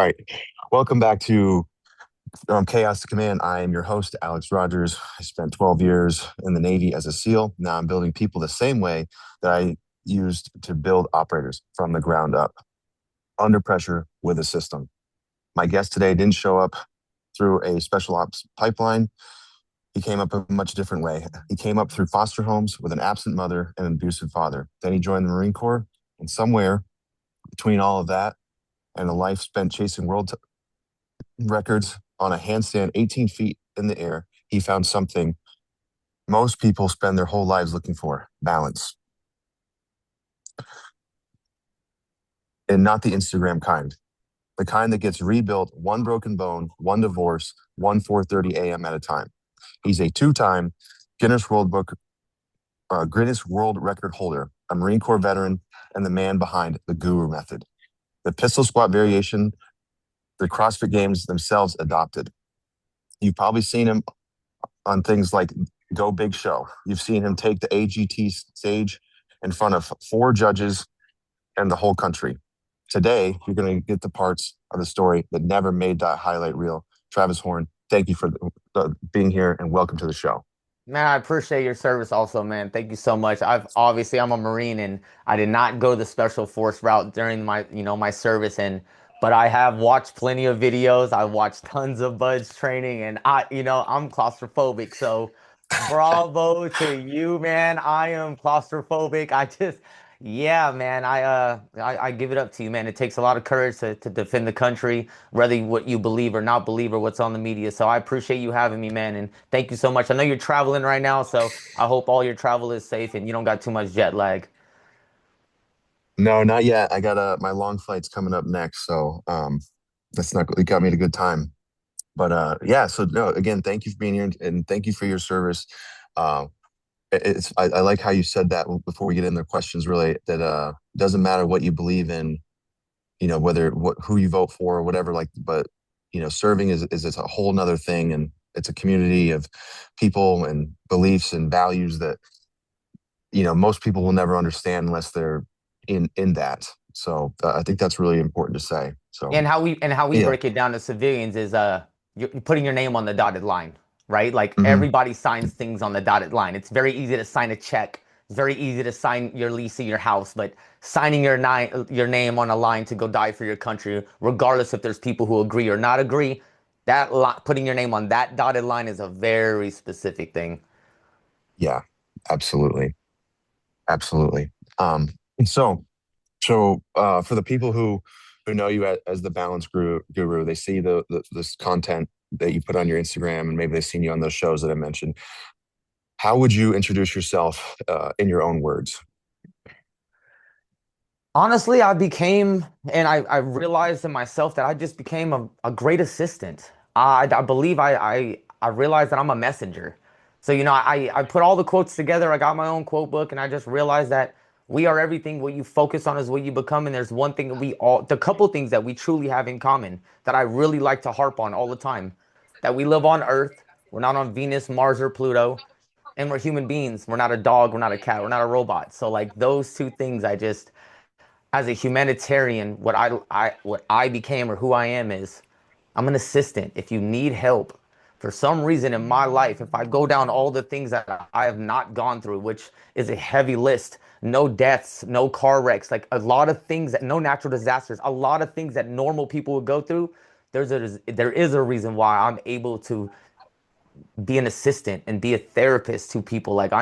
All right. Welcome back to Chaos to Command. I am your host, Alex Rogers. I spent 12 years in the Navy as a SEAL. Now I'm building people the same way that I used to build operators from the ground up, under pressure with a system. My guest today didn't show up through a special ops pipeline. He came up a much different way. He came up through foster homes with an absent mother and an abusive father. Then he joined the Marine Corps, and somewhere between all of that and a life spent chasing world records on a handstand 18 feet in the air, he found something most people spend their whole lives looking for: balance. And not the Instagram kind, the kind that gets rebuilt one broken bone, one divorce, one 4:30 a.m. at a time. He's a two-time Guinness World Book, Guinness World Record holder, a Marine Corps veteran, and the man behind the Guru method, the pistol squat variation the CrossFit Games themselves adopted. You've probably seen him on things like Go Big Show. You've seen him take the AGT stage in front of 4 judges and the whole country. Today, you're going to get the parts of the story that never made that highlight reel. Travis Horn, thank you for being here and welcome to the show. Man, I appreciate your service also, man. Thank you so much. I'm a Marine and I did not go the special force route during my service but I have watched plenty of videos. I watched tons of Bud's training and I'm claustrophobic. So bravo to you, man. I am claustrophobic. Yeah, man, I give it up to you, man. It takes a lot of courage to defend the country, whether what you believe or not believe or what's on the media. So I appreciate you having me, man, and thank you so much. I know you're traveling right now, so I hope all your travel is safe and you don't got too much jet lag. No, not yet. I got my long flight's coming up next, so that's not it got me at a good time. But yeah, so no, again, thank you for being here and thank you for your service. Uh, I like how you said that before we get into the questions. Really, that doesn't matter what you believe in, whether who you vote for or whatever. Like, but serving is it's a whole nother thing, and it's a community of people and beliefs and values that most people will never understand unless they're in that. So I think that's really important to say. So And how we yeah. break it down to civilians is you're putting your name on the dotted line, right? Like Hmm. everybody signs things on the dotted line. It's very easy to sign a check. It's very easy to sign your lease of your house, but signing your name on a line to go die for your country, regardless if there's people who agree or not agree, putting your name on that dotted line is a very specific thing. Yeah, absolutely. Absolutely. Um, and so for the people who know you as the balance guru, they see this content that you put on your Instagram, and maybe they've seen you on those shows that I mentioned. How would you introduce yourself in your own words? Honestly, I realized in myself that I just became a great assistant. I believe I realized that I'm a messenger. So, I put all the quotes together. I got my own quote book, and I just realized that we are everything. What you focus on is what you become. And there's one thing that the couple things that we truly have in common that I really like to harp on all the time, that we live on Earth. We're not on Venus, Mars, or Pluto, and we're human beings. We're not a dog. We're not a cat. We're not a robot. So, like those two things, as a humanitarian, what I became or who I am is I'm an assistant. If you need help for some reason in my life, if I go down all the things that I have not gone through, which is a heavy list, no deaths, no car wrecks, like a lot of things that no natural disasters, a lot of things that normal people would go through, there is a reason why I'm able to be an assistant and be a therapist to people. Like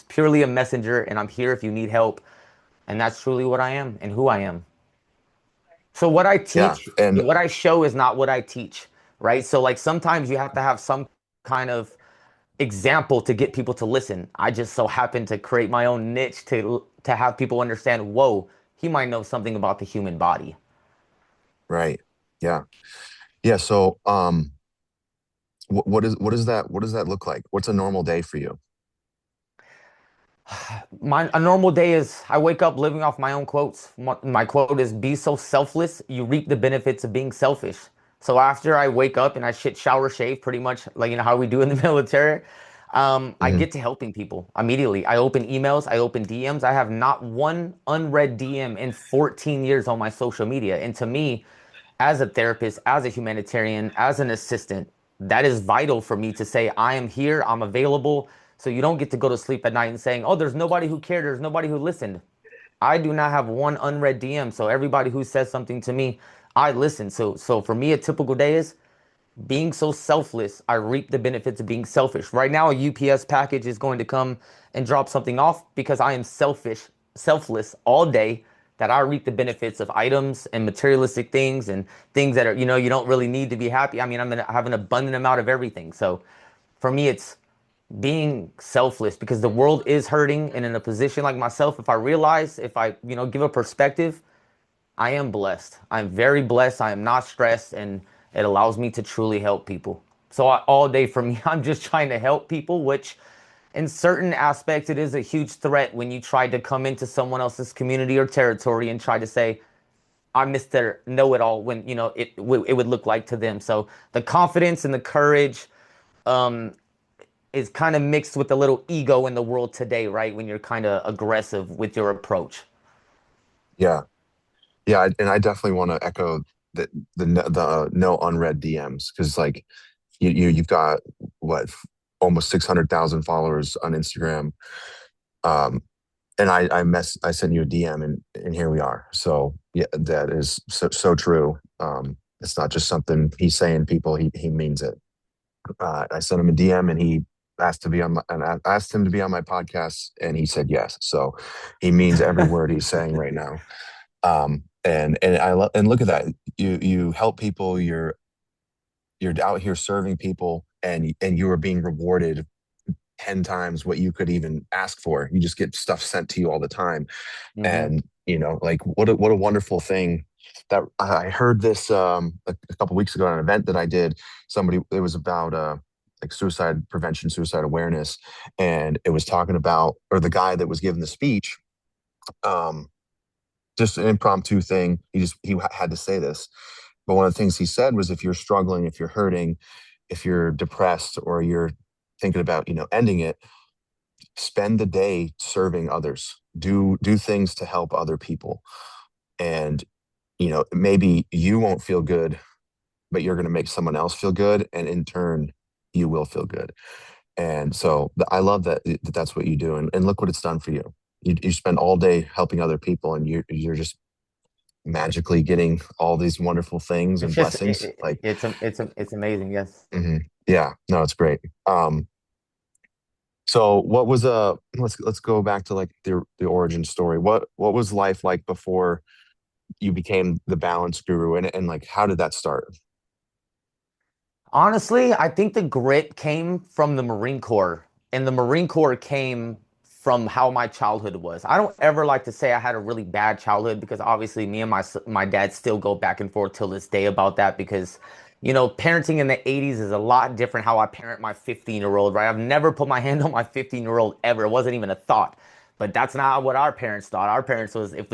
purely a messenger and I'm here if you need help. And that's truly what I am and who I am. So what I Yeah, teach, and what I show is not what I teach, right? So like sometimes you have to have some kind of example to get people to listen. I just so happen to create my own niche to have people understand, whoa, he might know something about the human body. right, yeah, yeah. So what does that look like? What's a normal day for you? A normal day is I wake up living off my own quotes. My quote is be so selfless, you reap the benefits of being selfish. So after I wake up and I shit, shower, shave, pretty much like how we do in the military, I Hmm. get to helping people immediately. I open emails, I open DMs. I have not one unread DM in 14 years on my social media. And to me, as a therapist, as a humanitarian, as an assistant, that is vital for me to say, I am here, I'm available. So you don't get to go to sleep at night and saying, oh, there's nobody who cared, there's nobody who listened. I do not have one unread DM. So everybody who says something to me, I listen. So for me, a typical day is being so selfless. I reap the benefits of being selfish. Right now, a UPS package is going to come and drop something off because I am selfless all day, that I reap the benefits of items and materialistic things and things that are, you don't really need to be happy. I mean, I have an abundant amount of everything. So for me, it's being selfless because the world is hurting. And in a position like myself, if I realize, if I, give a perspective, I am blessed. I'm very blessed. I am not stressed, and it allows me to truly help people. So all day for me, I'm just trying to help people, which in certain aspects, it is a huge threat when you try to come into someone else's community or territory and try to say, I'm Mr. Know-it-all, when, it would look like to them. So the confidence and the courage um, is kind of mixed with a little ego in the world today, right? When you're kind of aggressive with your approach. Yeah. Yeah. And I definitely want to echo the no unread DMs, because like you've got what, almost 600,000 followers on Instagram. Um, and I sent you a DM, and here we are. So yeah, that is so true. It's not just something he's saying, people, he means it. I sent him a DM, and he asked to be on and I asked him to be on my podcast, and he said yes. So he means every word he's saying right now. And look at that. You help people, you're out here serving people, and you are being rewarded 10 times what you could even ask for. You just get stuff sent to you all the time. Hmm. And like, what a wonderful thing. That I heard this a couple weeks ago at an event that I did. Somebody, it was about like suicide prevention, suicide awareness, and it was talking about, or the guy that was giving the speech, um just an impromptu thing. He had to say this, but one of the things he said was, if you're struggling, if you're hurting, if you're depressed, or you're thinking about ending it, spend the day serving others. Do things to help other people. And maybe you won't feel good, but you're going to make someone else feel good, and in turn you will feel good. And so I love that's what you do, and look what it's done for you. You spend all day helping other people, and you're just magically getting all these wonderful things It's and just, blessings. Like, it's amazing. Yes. mhm. Yeah, no, it's great. So what was let's go back to like the origin story. What was life like before you became the balance guru, and like, how did that start? Honestly, I think the grit came from the Marine Corps, and the Marine Corps came from how my childhood was. I don't ever like to say I had a really bad childhood because obviously me and my dad still go back and forth till this day about that because parenting in the 80s is a lot different how I parent my 15-year-old, right? I've never put my hand on my 15-year-old ever. It wasn't even a thought. But that's not what our parents thought. Our parents was if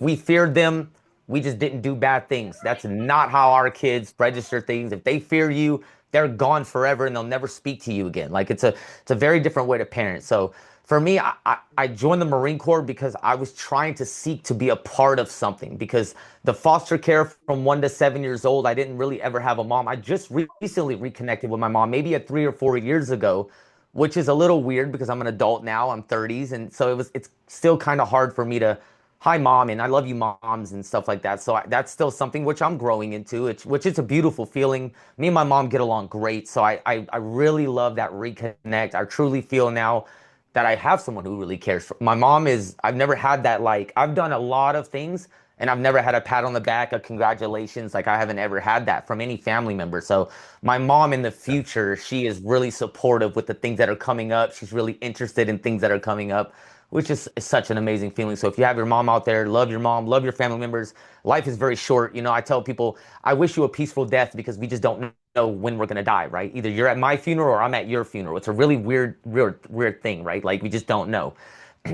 we feared them, we just didn't do bad things. That's not how our kids register things. If they fear you, they're gone forever and they'll never speak to you again. Like it's a very different way to parent. So for me, I joined the Marine Corps because I was trying to seek to be a part of something. Because the foster care from 1 to 7 years old, I didn't really ever have a mom. I just recently reconnected with my mom, maybe at 3 or 4 years ago, which is a little weird because I'm an adult now. I'm 30s, and so it's still kind of hard for me to hi mom and I love you moms and stuff like that. So that's still something which I'm growing into, which is a beautiful feeling. Me and my mom get along great, so I really love that reconnect. I truly feel now that I have someone who really cares for my mom. Is I've never had that, like I've done a lot of things and I've never had a pat on the back, a congratulations. Like I haven't ever had that from any family member. So my mom in the Yeah, future, she is really supportive with the things that are coming up. She's really interested in things that are coming up, which is such an amazing feeling. So if you have your mom out there, love your mom, love your family members. Life is very short. I tell people, I wish you a peaceful death because we just don't know when we're gonna die, right? Either you're at my funeral or I'm at your funeral. It's a really weird thing, right? Like we just don't know.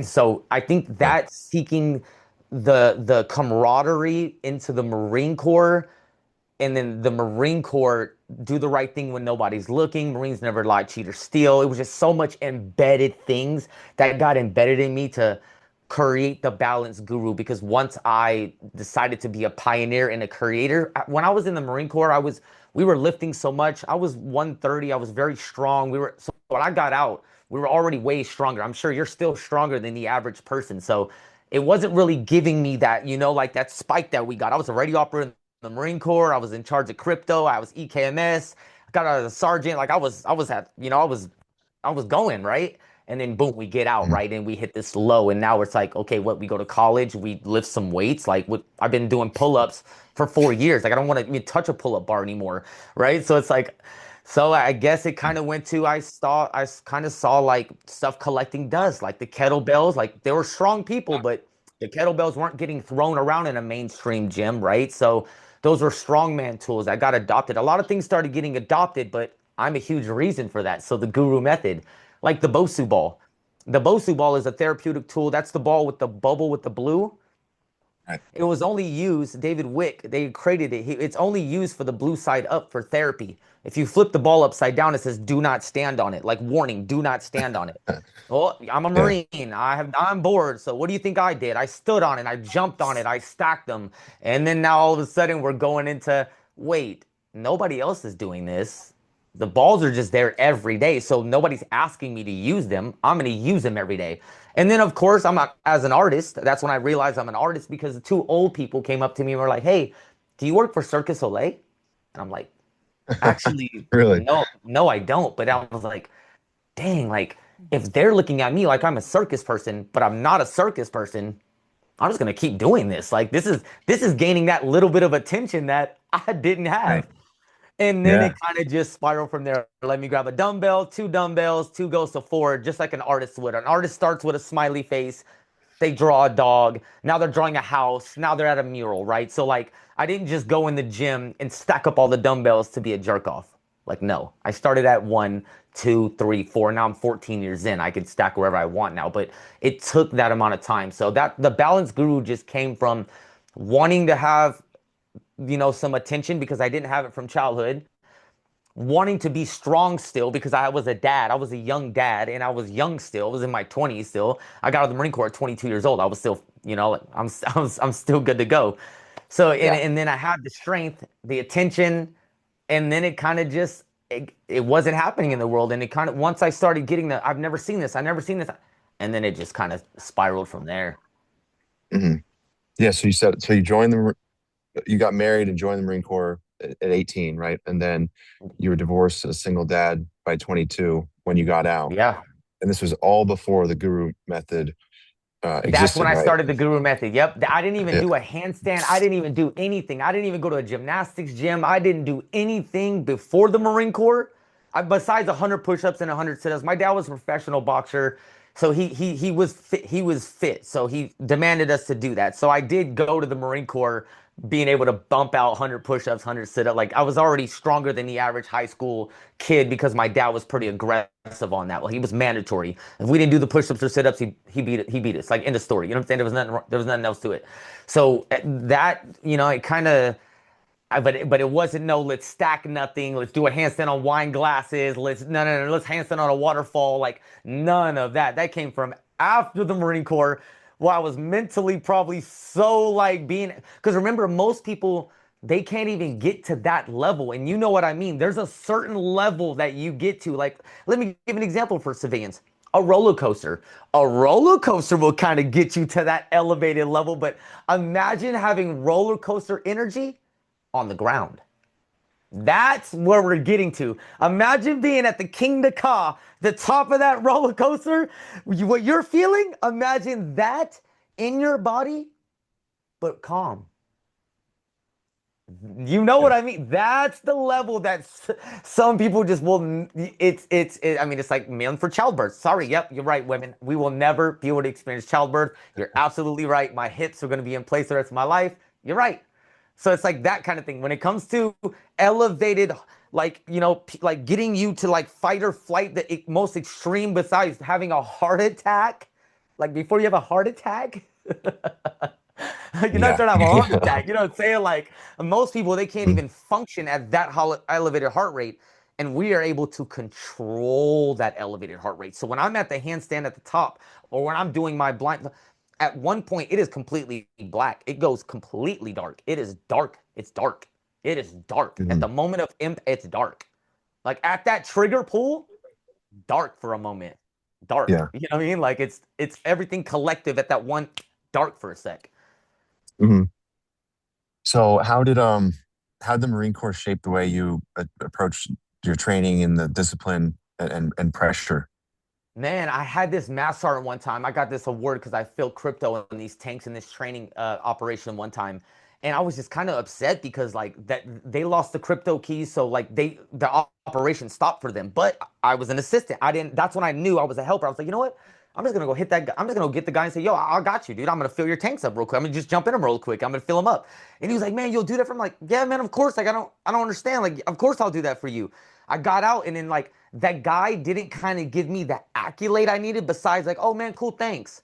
So I think yeah, that seeking the camaraderie into the Marine Corps, and then the Marine Corps do the right thing when nobody's looking. Marines never lie, cheat, or steal. It was just so much embedded things that got embedded in me to create the balance guru because once I decided to be a pioneer and a creator, when I was in the Marine Corps, we were lifting so much. I was 130. I was very strong. So when I got out, we were already way stronger. I'm sure you're still stronger than the average person. So it wasn't really giving me that, like that spike that we got. I was a radio operator in the Marine Corps. I was in charge of crypto. I was EKMS. I got out as a sergeant. Like I was going, right? And then boom, we get out, Mhm. right? And we hit this low. And now it's like, okay, what? We go to college, we lift some weights. Like I've been doing pull-ups for 4 years. Like I don't want to even touch a pull-up bar anymore, right? So it's like, so I guess it kind of went to I kind of saw like stuff collecting dust, like the kettlebells. Like they were strong people, but the kettlebells weren't getting thrown around in a mainstream gym, right? So those were strongman tools that got adopted. A lot of things started getting adopted, but I'm a huge reason for that. So the guru method, like the Bosu ball. The Bosu ball is a therapeutic tool. That's the ball with the bubble with the blue. Right. It was only used, David Wick, they created it. It's only used for the blue side up for therapy. If you flip the ball upside down, it says do not stand on it. Like warning, do not stand on it. Well, I'm a Yeah. Marine. I'm bored. So what do you think I did? I stood on it, I jumped on it, I stacked them. And then now all of a sudden we're going into, wait, nobody else is doing this. The balls are just there every day. So nobody's asking me to use them. I'm going to use them every day. And then, of course, as an artist. That's when I realized I'm an artist because the two old people came up to me and were like, hey, do you work for Circus Soleil? And I'm like, actually, Really? no, no, I don't. But I was like, dang, like, if they're looking at me like I'm a circus person, but I'm not a circus person, I'm just gonna keep doing this. Like this is gaining that little bit of attention that I didn't Right. have. And then Yeah. it kind of just spiraled from there. Let me grab a dumbbell, two dumbbells, two goes to four, just like an artist would. An artist starts with a smiley face. They draw a dog. Now they're drawing a house. Now they're at a mural, right? So like I didn't just go in the gym and stack up all the dumbbells to be a jerk off. Like no, I started at one, two, three, four. Now I'm 14 years in. I can stack wherever I want now, but it took that amount of time. So that the balance guru just came from wanting to have some attention because I didn't have it from childhood, wanting to be strong still because I was a dad. I was a young dad and I was young still. I was in my 20s still. I got out of the Marine Corps at 22 years old. I was still, like, I'm still good to go. So and Yeah. and then I had the strength, the attention, and then it kind of just it wasn't happening in the world. And it kind of once I started getting I've never seen this, I've never seen this, and then it just kind of spiraled from there. Hmm. Yeah. So you joined you got married and joined the Marine Corps at 18, right? And then you were divorced, a single dad by 22 when you got out. Yeah. And this was all before the Guru method That's when existed, I right? started the guru method. Yep. I didn't even Yeah. do a handstand. I didn't even do anything. I didn't even go to a gymnastics gym. I didn't do anything before the Marine Corps. Besides 100 push-ups and 100 sit-ups. My dad was a professional boxer. So he was fit. He was fit. So he demanded us to do that. So I did go to the Marine Corps being able to bump out 100 push-ups, 100 sit-ups. Like I was already stronger than the average high school kid because my dad was pretty aggressive on that. Well, he was mandatory. If we didn't do the push-ups or sit-ups, he beat us. Like in the story. You know what I'm saying? There was nothing else to it. So that, it kind of but it wasn't no let's stack nothing, let's do a handstand on wine glasses, no, let's handstand on a waterfall, like none of that. That came from after the Marine Corps, where I was mentally probably so like being because remember most people they can't even get to that level, and you know what I mean. There's a certain level that you get to. Like let me give an example for civilians. A roller coaster. A roller coaster will kind of get you to that elevated level, but imagine having roller coaster energy on the ground. That's where we're getting to. Imagine being at the King de Ka, the top of that roller coaster. What you're feeling, imagine that in your body, but calm. You know Yeah. what I mean? That's the level that some people just will. I mean, it's like men for childbirth. Sorry, yep, you're right, women. We will never be able to experience childbirth. You're absolutely right. My hips are going to be in place the rest of my life. You're right. So it's like that kind of thing. When it comes to elevated, like, like getting you to like fight or flight, the most extreme besides having a heart attack, like before you have a heart attack, you're not Yeah. trying to have a heart Yeah. attack. You know what I'm saying? Like most people, they can't Mhm. even function at that elevated heart rate. And we are able to control that elevated heart rate. So when I'm at the handstand at the top, or when I'm doing my blind, at one point it is completely black. It goes completely dark. It is dark. It's dark. It is dark. At Mhm. the moment of impact, it's dark. Like at that trigger pull, dark for a moment. Dark. Yeah. You know what I mean? Like it's everything collective at that one dark for a sec. Mhm. So how did the Marine Corps shape the way you approach your training and the discipline and pressure? Man, I had this mass sergeant one time. I got this award because I filled crypto in these tanks in this training operation one time, and I was just kind of upset because like that they lost the crypto keys, so like the operation stopped for them. But I was an assistant. I didn't. That's when I knew I was a helper. I was like, you know what? I'm just gonna go hit that guy. I'm just gonna go get the guy and say, yo, I got you, dude. I'm gonna fill your tanks up real quick. I'm gonna just jump in them real quick. I'm gonna fill them up. And he was like, man, you'll do that for him. Like, yeah, man, of course. Like, I don't understand. Like, of course I'll do that for you. I got out and then like that guy didn't kind of give me the accolade I needed besides like, oh man, cool, thanks.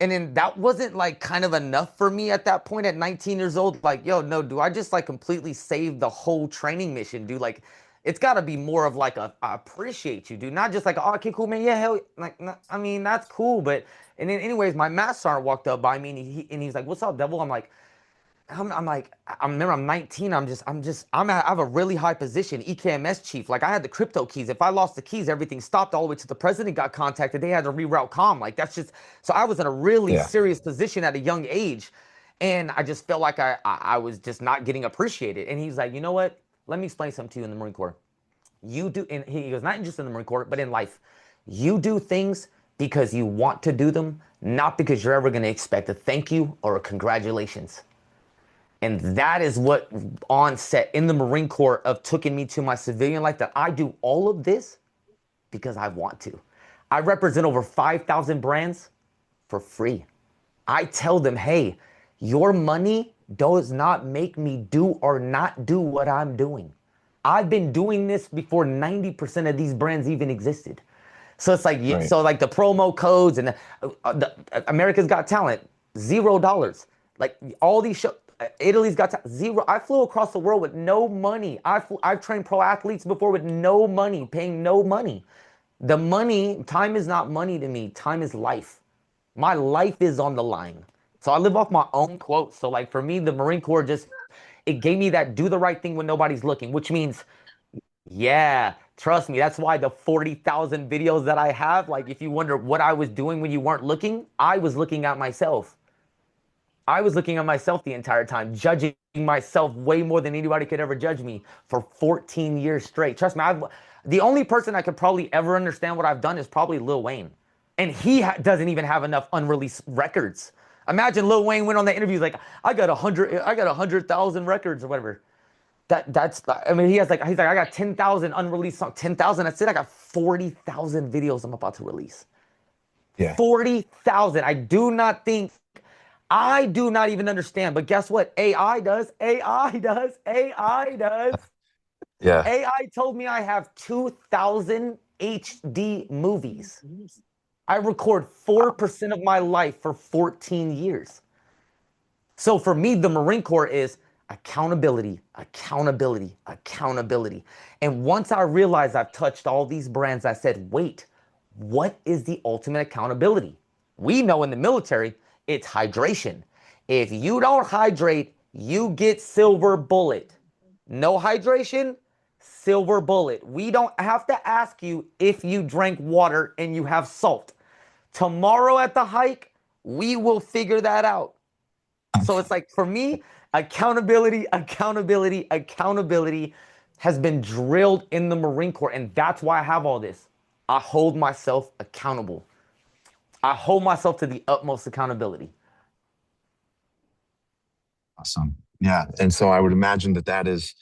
And then that wasn't like kind of enough for me at that point at 19 years old. Like, yo, no, do I just like completely save the whole training mission, dude? Like, it's got to be more of like a I appreciate you, dude. Not just like, oh, okay, cool, man. Yeah, hell, like, no, I mean, that's cool. But and then, anyways, my math sergeant walked up by me and he's like, "What's up, devil?" I'm like, I'm like, I remember I'm 19. I have a really high position, EKMS chief. Like I had the crypto keys. If I lost the keys, everything stopped all the way to the president got contacted. They had to reroute comm. Like that's just, so I was in a really Yeah. serious position at a young age. And I just felt like I was just not getting appreciated. And he's like, you know what? Let me explain something to you in the Marine Corps. You do, and he goes, not just in the Marine Corps, but in life. You do things because you want to do them, not because you're ever going to expect a thank you or a congratulations. And that is what onset in the Marine Corps of taking me to my civilian life that I do all of this because I want to. I represent over 5,000 brands for free. I tell them, hey, your money does not make me do or not do what I'm doing. I've been doing this before 90% of these brands even existed. So it's like, Right. so like the promo codes and America's Got Talent, $0. Like all these shows, Italy's Got Talent, zero. I flew across the world with no money. I've trained pro athletes before with no money, paying no money. The money, time is not money to me. Time is life. My life is on the line. So I live off my own quotes. So like for me, the Marine Corps just, it gave me that do the right thing when nobody's looking, which means yeah, trust me. That's why the 40,000 videos that I have, like if you wonder what I was doing when you weren't looking, I was looking at myself. I was looking at myself the entire time, judging myself way more than anybody could ever judge me for 14 years straight. Trust me, the only person I could probably ever understand what I've done is probably Lil Wayne. And he doesn't even have enough unreleased records. Imagine Lil Wayne went on that interview, he's like, I got 100,000 records or whatever. That's I mean he's like I got 10,000 unreleased songs. 10,000, that's it. I got 40,000 videos I'm about to release. Yeah. 40,000. I do not even understand. But guess what? AI does. AI does. AI does. Yeah. AI told me I have 2,000 HD movies. I record 4% of my life for 14 years. So for me, the Marine Corps is accountability, accountability, accountability. And once I realized I've touched all these brands, I said, wait, what is the ultimate accountability? We know in the military, it's hydration. If you don't hydrate, you get silver bullet. No hydration, silver bullet. We don't have to ask you if you drank water and you have salt. Tomorrow at the hike, we will figure that out. So it's like for me, accountability, accountability, accountability has been drilled in the Marine Corps. And that's why I have all this. I hold myself accountable. I hold myself to the utmost accountability. Awesome. Yeah. And so I would imagine that that is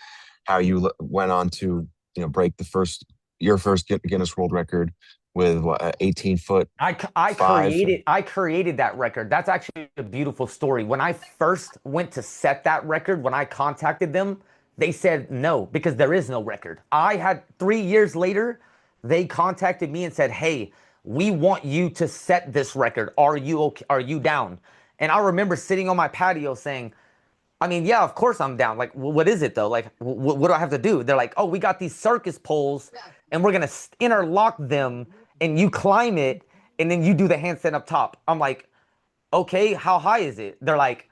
how you went on to, break your first Guinness World Record with what, 18 foot five. I created that record. That's actually a beautiful story. When I first went to set that record, when I contacted them, they said no because there is no record. I had 3 years later, they contacted me and said, "Hey, we want you to set this record. Are you okay? Are you down?" And I remember sitting on my patio saying, I mean, yeah, of course I'm down. Like, what is it though? Like, what do I have to do? They're like, oh, we got these circus poles and we're going to interlock them and you climb it and then you do the handstand up top. I'm like, okay, how high is it? They're like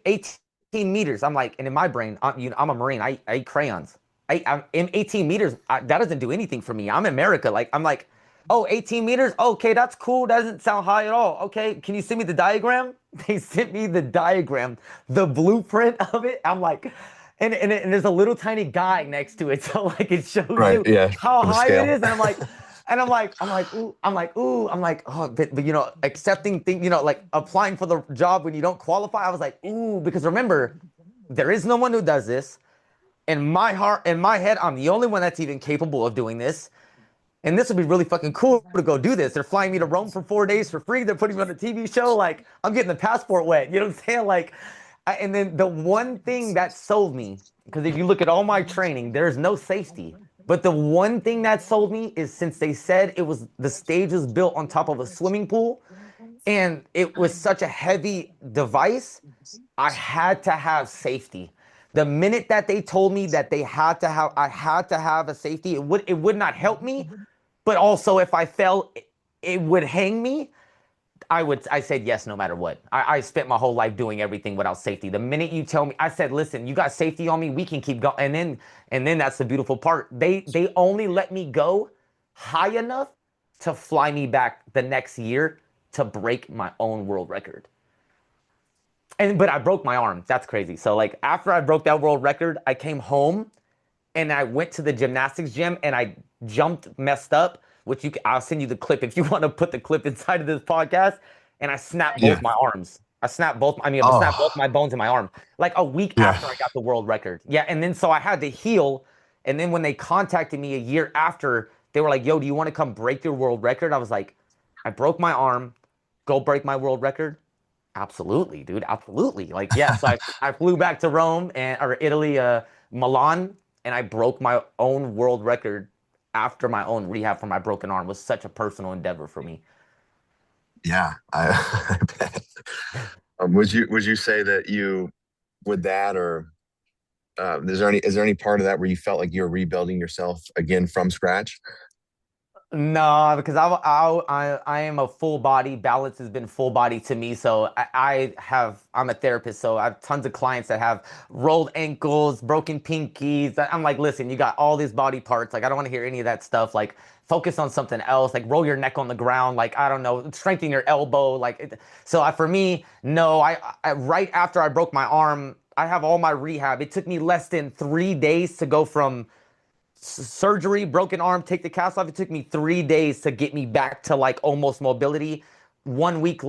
18 meters. I'm like, and in my brain, I'm a Marine. I eat crayons. I'm in 18 meters. That doesn't do anything for me. I'm in America. Like, I'm like, oh, 18 meters. Okay, that's cool. Doesn't sound high at all. Okay, can you send me the diagram? They sent me the diagram, the blueprint of it. I'm like, and there's a little tiny guy next to it, so like it shows Right. you Yeah. how For the high it scale. is, and I'm like, oh, but you know, accepting thing, you know, like applying for the job when you don't qualify. I was like, ooh, because remember, there is no one who does this. In my heart, in my head, I'm the only one that's even capable of doing this. And this would be really fucking cool to go do this. They're flying me to Rome for 4 days for free. They're putting me on a TV show. Like, I'm getting the passport wet. You know what I'm saying? Like, and then the one thing that sold me, because if you look at all my training, there's no safety. But the one thing that sold me is since they said it was the stage was built on top of a swimming pool and it was such a heavy device, I had to have safety. The minute that they told me that I had to have a safety, it would not help me, but also if I fell, it would hang me. I said yes no matter what. I spent my whole life doing everything without safety. The minute you tell me, I said, listen, you got safety on me, we can keep going. And then that's the beautiful part. They only let me go high enough to fly me back the next year to break my own world record. And but I broke my arm. That's crazy. So like after I broke that world record, I came home and I went to the gymnastics gym and I jumped messed up, which I'll send you the clip if you want to put the clip inside of this podcast. And I snapped both Yeah. my arms. I snapped both Oh, my bones in my arm like a week yeah. after I got the world record. Yeah, and then so I had to heal. And then when they contacted me a year after, they were like, "Yo, do you want to come break your world record?" I was like, "I broke my arm. Go break my world record." Absolutely, dude. Absolutely. Like, yeah. So I flew back to Rome and or Italy, Milan, and I broke my own world record after my own rehab for my broken arm. It was such a personal endeavor for me. Yeah. I bet. Would you say that you with that or is there any part of that where you felt like you're rebuilding yourself again from scratch? No, because I am a full body. Balance has been full body to me. So I'm a therapist. So I have tons of clients that have rolled ankles, broken pinkies. I'm like, listen, you got all these body parts. Like, I don't want to hear any of that stuff. Like, focus on something else. Like, roll your neck on the ground. Like, I don't know, strengthen your elbow. For me, no. Right after I broke my arm, I have all my rehab. It took me less than 3 days to go from surgery, broken arm, take the cast off. It took me 3 days to get me back to like almost mobility. 1 week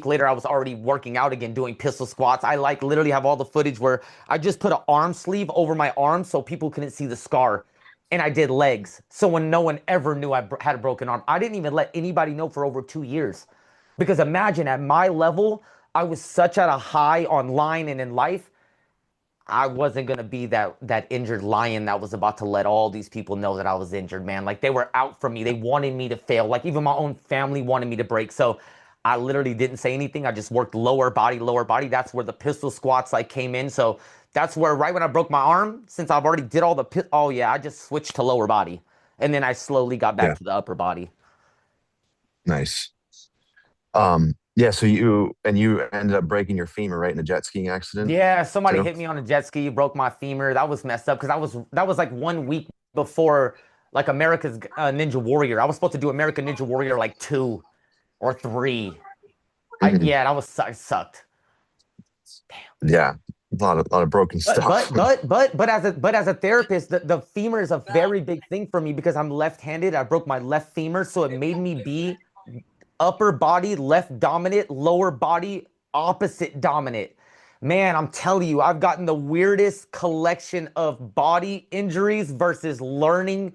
later, I was already working out again, doing pistol squats. I like literally have all the footage where I just put an arm sleeve over my arm so people couldn't see the scar. And I did legs. So when no one ever knew had a broken arm, I didn't even let anybody know for over 2 years. Because imagine at my level, I was such at a high online and in life I wasn't gonna be that injured lion that was about to let all these people know that I was injured, man. Like they were out for me. They wanted me to fail. Like even my own family wanted me to break. So I literally didn't say anything. I just worked lower body, lower body. That's where the pistol squats like came in. So that's where right when I broke my arm, since I've already did all oh yeah, I just switched to lower body. And then I slowly got back Yeah. to the upper body. Nice. Yeah, so you ended up breaking your femur right in a jet skiing accident Yeah, somebody too? hit me on a jet ski, broke my femur. That was messed up because that was like 1 week before like America's Ninja Warrior. I was supposed to do American Ninja Warrior like 2 or 3. Mhm. Yeah, that was it sucked. Yeah. A lot of broken But stuff. but but but but as a therapist, the femur is a very big thing for me because I'm left-handed. I broke my left femur, so it made me be upper body left dominant, lower body opposite dominant. Man, I'm telling you, I've gotten the weirdest collection of body injuries versus learning.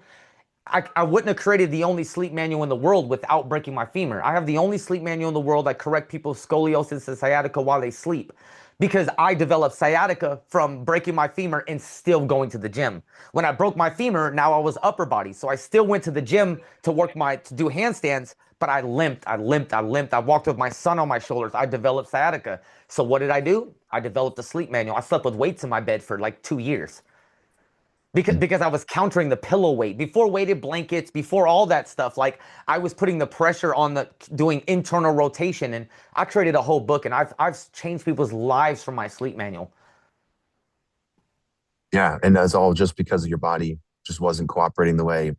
I wouldn't have created the only sleep manual in the world without breaking my femur. I have the only sleep manual in the world that correct people's scoliosis and sciatica while they sleep because I developed sciatica from breaking my femur and still going to the gym. When I broke my femur, now I was upper body. So I still went to the gym to do handstands, but I limped, I limped, I limped. I walked with my son on my shoulders. I developed sciatica. So what did I do? I developed a sleep manual. I slept with weights in my bed for like 2 years. because I was countering the pillow weight before weighted blankets, before all that stuff. Like I was putting the pressure on the doing internal rotation, and I created a whole book, and I've changed people's lives from my sleep manual. Yeah, and that's all just because of your body just wasn't cooperating the way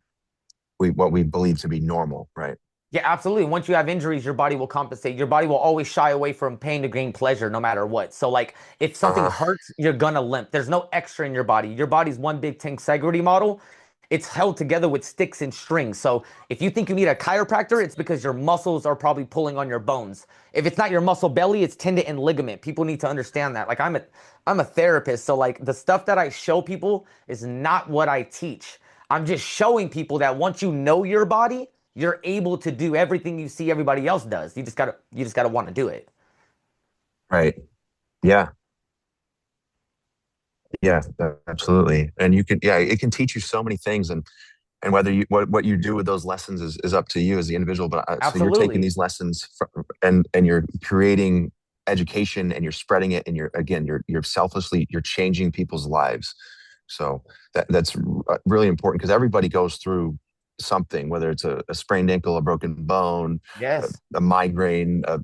what we believe to be normal, right? Yeah, absolutely. Once you have injuries, your body will compensate. Your body will always shy away from pain to gain pleasure, no matter what. So, like, if something Uh-huh. hurts, you're gonna limp. There's no extra in your body. Your body's one big tensegrity model. It's held together with sticks and strings. So, if you think you need a chiropractor, it's because your muscles are probably pulling on your bones. If it's not your muscle belly, it's tendon and ligament. People need to understand that. Like, I'm a therapist, so like the stuff that I show people is not what I teach. I'm just showing people that once you know your body, you're able to do everything you see everybody else does. You just gotta want to do it. Right. Yeah. Yeah, absolutely. And you can, yeah, it can teach you so many things, and whether you what you do with those lessons is up to you as the individual. But so you're taking Absolutely. these lessons and you're creating education and you're spreading it, and you're selflessly you're changing people's lives. So that's really important because everybody goes through something, whether it's a sprained ankle, a broken bone, Yes. a migraine, a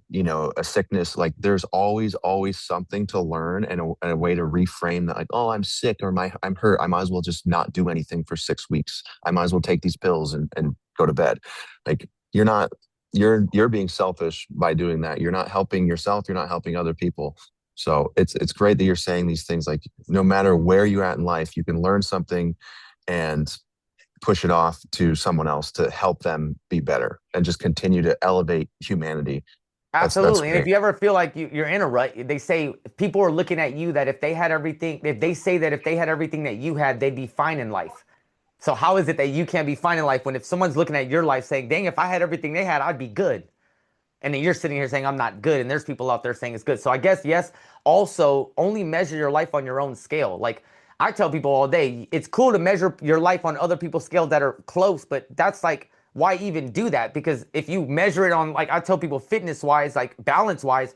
sickness. Like there's always something to learn, and a way to reframe that. Like, oh, I'm sick or I'm hurt. I might as well just not do anything for 6 weeks. I might as well take these pills and go to bed. Like you're not you're being selfish by doing that. You're not helping yourself. You're not helping other people. So it's great that you're saying these things. Like no matter where you're at in life, you can learn something and push it off to someone else to help them be better and just continue to elevate humanity. That's Absolutely. And if great. you ever feel like you're in a rut, they say people are looking at you that if they had everything, if they say that if they had everything that you had, they'd be fine in life. So how is it that you can't be fine in life when if someone's looking at your life saying, dang, if I had everything they had, I'd be good. And then you're sitting here saying I'm not good, and there's people out there saying it's good. So I guess yes, also only measure your life on your own scale. Like I tell people all day, it's cool to measure your life on other people's scales that are close, but that's like why even do that? Because if you measure it on like I tell people fitness wise, like balance wise,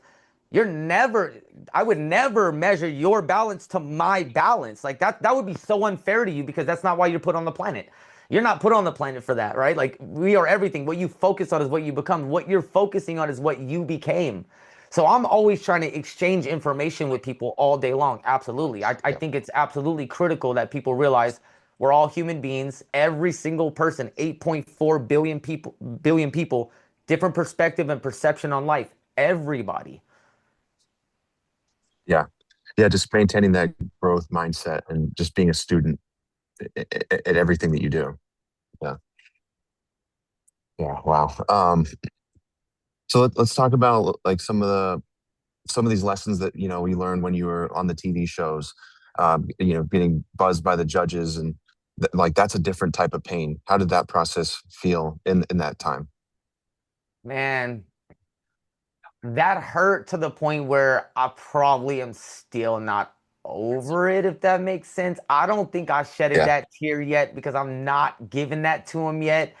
you're never I would never measure your balance to my balance. Like that would be so unfair to you because that's not why you're put on the planet. You're not put on the planet for that, right? Like we are everything. What you focus on is what you become. What you're focusing on is what you became. So I'm always trying to exchange information with people all day long. Absolutely. I Yeah. think it's absolutely critical that people realize we're all human beings. Every single person, 8.4 billion people, different perspective and perception on life. Everybody. Yeah. Yeah. Just maintaining that growth mindset and just being a student at everything that you do. Yeah. Yeah. Wow. So let's talk about like some of these lessons that we learned when you were on the TV shows. Getting buzzed by the judges and like that's a different type of pain. How did that process feel in that time? Man, that hurt to the point where I probably am still not over it, if that makes sense. I don't think I shedded Yeah. that tear yet because I'm not giving that to him yet.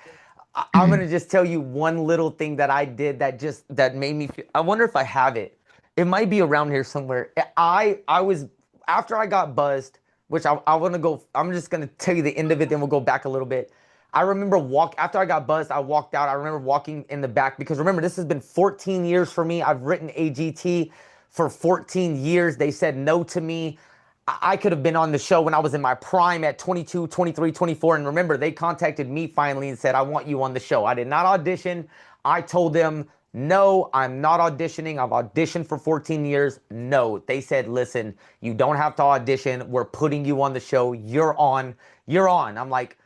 I'm gonna just tell you one little thing that I did that made me feel. I wonder if I have it. It might be around here somewhere. I was after I got buzzed, which I want to go. I'm just gonna tell you the end of it, then we'll go back a little bit. I remember after I got buzzed, I walked out. I remember walking in the back because remember this has been 14 years for me. I've written AGT for 14 years. They said no to me. I could have been on the show when I was in my prime at 22, 23, 24. And remember, they contacted me finally and said, I want you on the show. I did not audition. I told them, no, I'm not auditioning. I've auditioned for 14 years. No, they said, listen, you don't have to audition. We're putting you on the show. You're on. You're on. I'm like,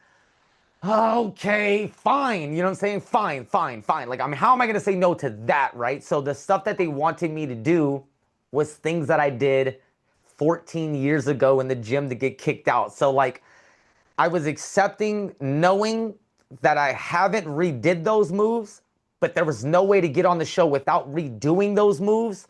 okay, fine. You know what I'm saying? Fine, fine, fine. Like, I mean, how am I going to say no to that, right? So the stuff that they wanted me to do was things that I did 14 years ago in the gym to get kicked out. So like I was accepting knowing that I haven't redid those moves, but there was no way to get on the show without redoing those moves.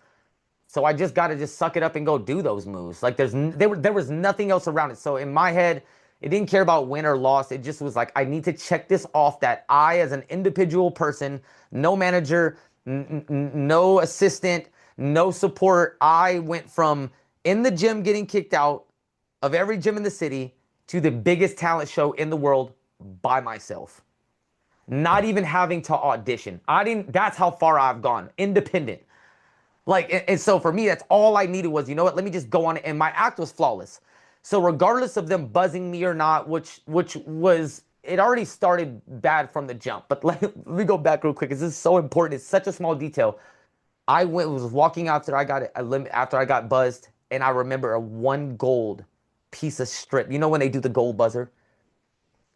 So I just got to just suck it up and go do those moves. Like there was nothing else around it. So in my head, it didn't care about win or loss. It just was like I need to check this off that I as an individual person, no manager, no assistant, no support. I went from in the gym getting kicked out of every gym in the city to the biggest talent show in the world by myself, not even having to audition. I didn't, that's how far I've gone, independent. Like, and so for me, that's all I needed was, you know what, let me just go on it. And my act was flawless. So regardless of them buzzing me or not, which was, it already started bad from the jump. But let me go back real quick because this is so important. It's such a small detail. Was walking after I got after I got buzzed, and I remember a one gold piece of strip. You know when they do the gold buzzer,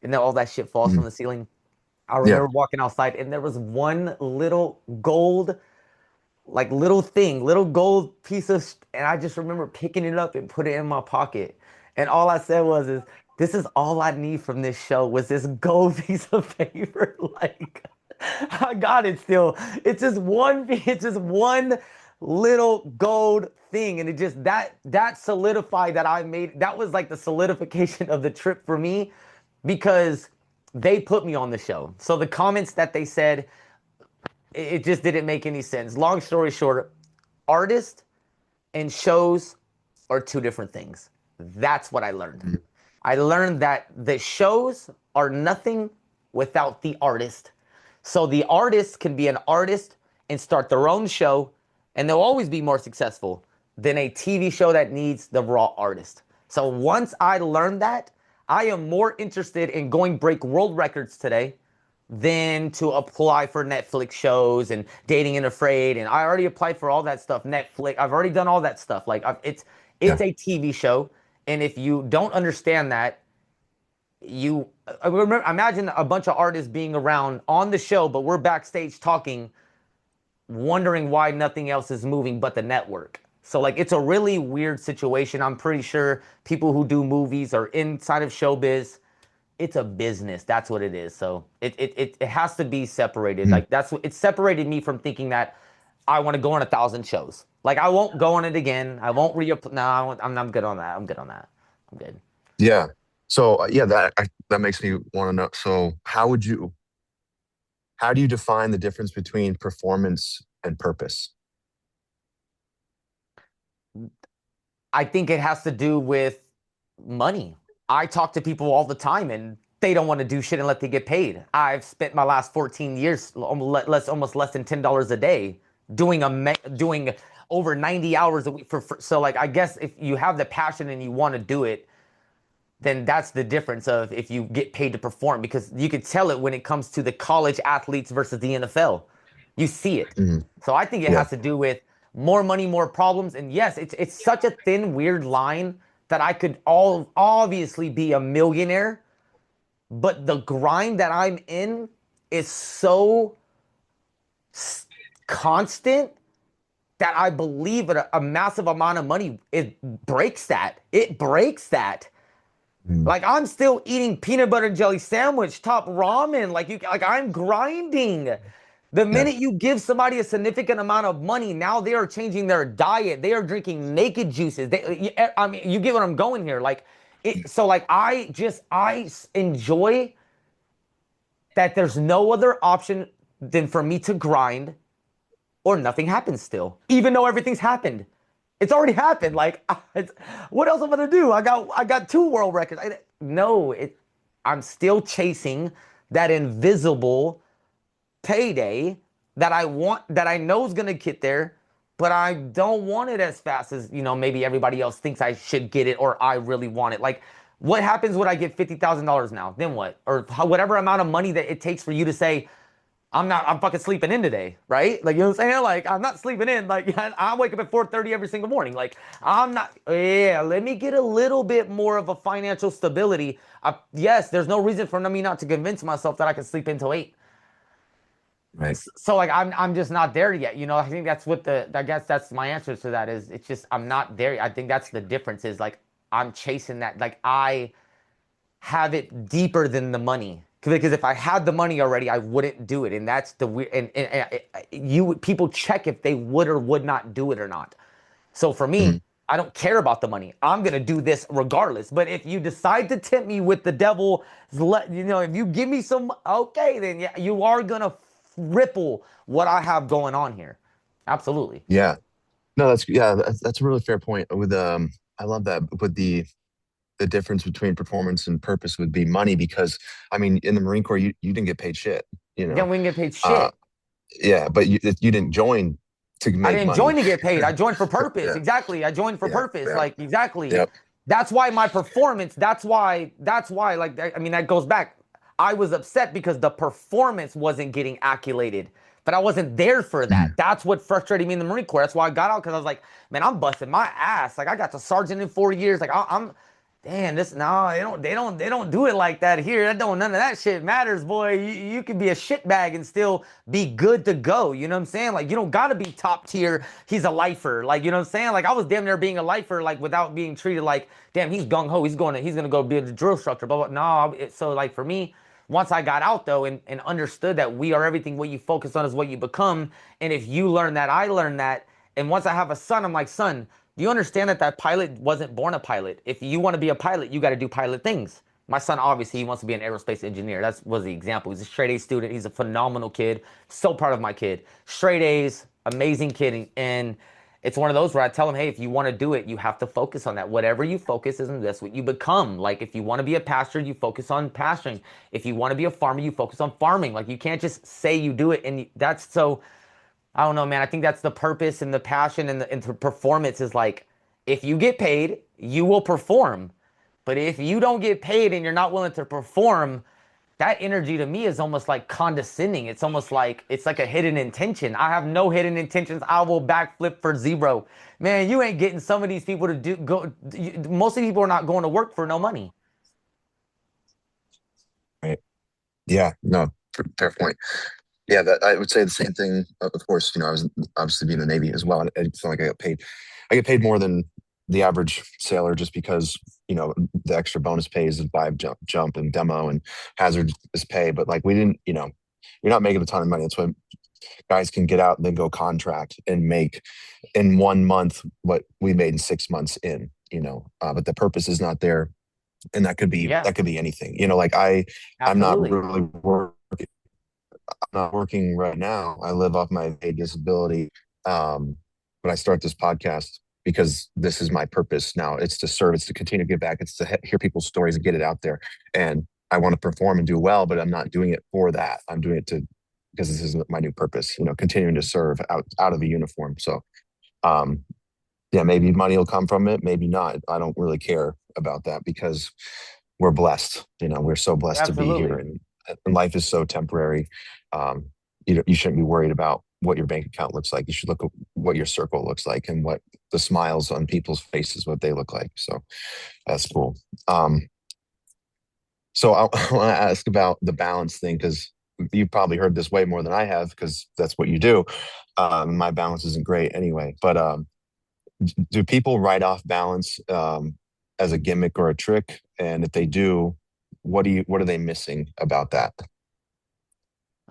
and then all that shit falls from Mhm. the ceiling. I Yeah. remember walking outside, and there was one little gold, like little thing, little gold piece of, and I just remember picking it up and put it in my pocket, and all I said was, "Is this is all I need from this show was this gold piece of paper?" Like, I got it still. It's just one little gold thing. And it just that solidified that I made that was like the solidification of the trip for me because they put me on the show. So the comments that they said, it just didn't make any sense. Long story short, artist and shows are two different things. That's what I learned. Mhm. I learned that the shows are nothing without the artist. So the artist can be an artist and start their own show, and they'll always be more successful than a TV show that needs the raw artist. So once I learned that, I am more interested in going break world records today than to apply for Netflix shows and Dating and Afraid. And I already applied for all that stuff. Netflix. I've already done all that stuff. Like it's Yeah. a TV show, and if you don't understand that, you I remember imagine a bunch of artists being around on the show, but we're backstage talking, wondering why nothing else is moving but the network. So like it's a really weird situation. I'm pretty sure people who do movies are inside of showbiz. It's a business. That's what it is. So it has to be separated. Mhm. Like that's what it separated me from thinking that I want to go on 1,000 shows. Like I won't go on it again. I won't re. No, I'm good on that. I'm good on that. I'm good. Yeah. So yeah, that makes me want to know. So how do you define the difference between performance and purpose? I think it has to do with money. I talk to people all the time and they don't want to do shit unless they get paid. I've spent my last 14 years almost less than $10 a day doing over 90 hours a week so like I guess if you have the passion and you want to do it, then that's the difference of if you get paid to perform because you could tell it when it comes to the college athletes versus the NFL. You see it. Mhm. So I think it Yeah. has to do with more money, more problems. And yes, it's such a thin, weird line that I could all obviously be a millionaire, but the grind that I'm in is so constant that I believe that a massive amount of money it breaks that. It breaks that. Mhm. Like I'm still eating peanut butter and jelly sandwich, top ramen. Like I'm grinding. The Yeah. minute you give somebody a significant amount of money, now they are changing their diet. They are drinking naked juices. I mean, you get what I'm going here. Like it. So like I enjoy that. There's no other option than for me to grind or nothing happens still, even though everything's happened. It's already happened. Like, what else am I gonna do? I got two world records. No, I'm still chasing that invisible payday that I want, that I know is gonna get there, but I don't want it as fast as maybe everybody else thinks I should get it, or I really want it. Like, what happens when I get $50,000 now? Then what? Or whatever amount of money that it takes for you to say, I'm fucking sleeping in today, right? Like, you know what I'm saying? Like, I'm not sleeping in. Like, I wake up at 4:30 every single morning. Like, I'm not, yeah, let me get a little bit more of a financial stability. Yes, there's no reason for me not to convince myself that I can sleep until 8. Right. So like I'm just not there yet. I think that's what I guess that's my answer to that is it's just I'm not there. I think that's the difference is like I'm chasing that. Like I have it deeper than the money. Because if I had the money already, I wouldn't do it. And that's the weird. And people check if they would or would not do it or not. So for Mhm. me, I don't care about the money. I'm gonna do this regardless. But if you decide to tempt me with the devil, if you give me some, okay, then yeah, you are gonna ripple what I have going on here. Absolutely. Yeah. No, that's a really fair point. I love that with the the difference between performance and purpose would be money because I mean in the Marine Corps you didn't get paid shit, you Yeah, know. we didn't get paid Uh shit. yeah, but you didn't join to I make didn't money. join to get paid. I joined for purpose. Yeah, Exactly. I joined for yeah, purpose. yeah. Like exactly. Yep. That's why my performance, that's why like I mean that goes back. I was upset because the performance wasn't getting accolated. But I wasn't there for that. Mhm. That's what frustrated me in the Marine Corps. That's why I got out because I was like, man, I'm busting my ass. Like I got to sergeant in 4 years. Like I'm damn, this no, they don't do it like that here. That don't none of that shit matters, boy. You could be a shitbag and still be good to go. You know what I'm saying? Like you don't gotta be top tier. He's a lifer. Like you know what I'm saying? Like I was damn near being a lifer, like without being treated like, damn, he's gung ho. He's gonna go be a drill instructor. But no, so like for me, once I got out though and understood that we are everything, what you focus on is what you become. And if you learn that, I learned that. And once I have a son, I'm like, son, do you understand that that pilot wasn't born a pilot? If you want to be a pilot, you got to do pilot things. My son, obviously, he wants to be an aerospace engineer. That was the example. He's a straight A student. He's a phenomenal kid. So proud of my kid. Straight A's, amazing kid. And it's one of those where I tell him, hey, if you want to do it, you have to focus on that. Whatever you focus is, that's what you become. Like if you want to be a pastor, you focus on pastoring. If you want to be a farmer, you focus on farming. Like you can't just say you do it. And that's so I don't know, man. I think that's the purpose and the passion and the performance is like, if you get paid, you will perform. But if you don't get paid and you're not willing to perform, that energy to me is almost like condescending. It's like a hidden intention. I have no hidden intentions. I will backflip for zero. Man, you ain't getting some of these people to do go. Most of the people are not going to work for no money. Right. Yeah, no, fair point. Yeah, that I would say the same thing. Of course, I was obviously being in the Navy as well, and it's not like I got paid. I get paid more than the average sailor just because the extra bonus pays is vibe jump and demo and hazard is pay. But like we didn't, you're not making a ton of money. That's why guys can get out and then go contract and make in 1 month what we made in 6 months in. But the purpose is not there, and Yeah, that could be anything. Like I'm not absolutely. really working not working right now. I live off my paid disability. Um, but I start this podcast because this is my purpose now. It's to serve, it's to continue to give back, it's to hear people's stories and get it out there. And I want to perform and do well, but I'm not doing it for that. I'm doing it to because this is my new purpose, continuing to serve out of a uniform. So um yeah, maybe money will come from it, maybe not. I don't really care about that because we're blessed. We're so blessed to be here, Absolutely. and life is so temporary. Um, you shouldn't be worried about what your bank account looks like. You should look at what your circle looks like and what the smiles on people's faces, what they look like. So that's cool. Um, so I want to ask about the balance thing because you've probably heard this way more than I have because that's what you do. My balance isn't great anyway, but do people write off balance as a gimmick or a trick? And if they do, what are they missing about that?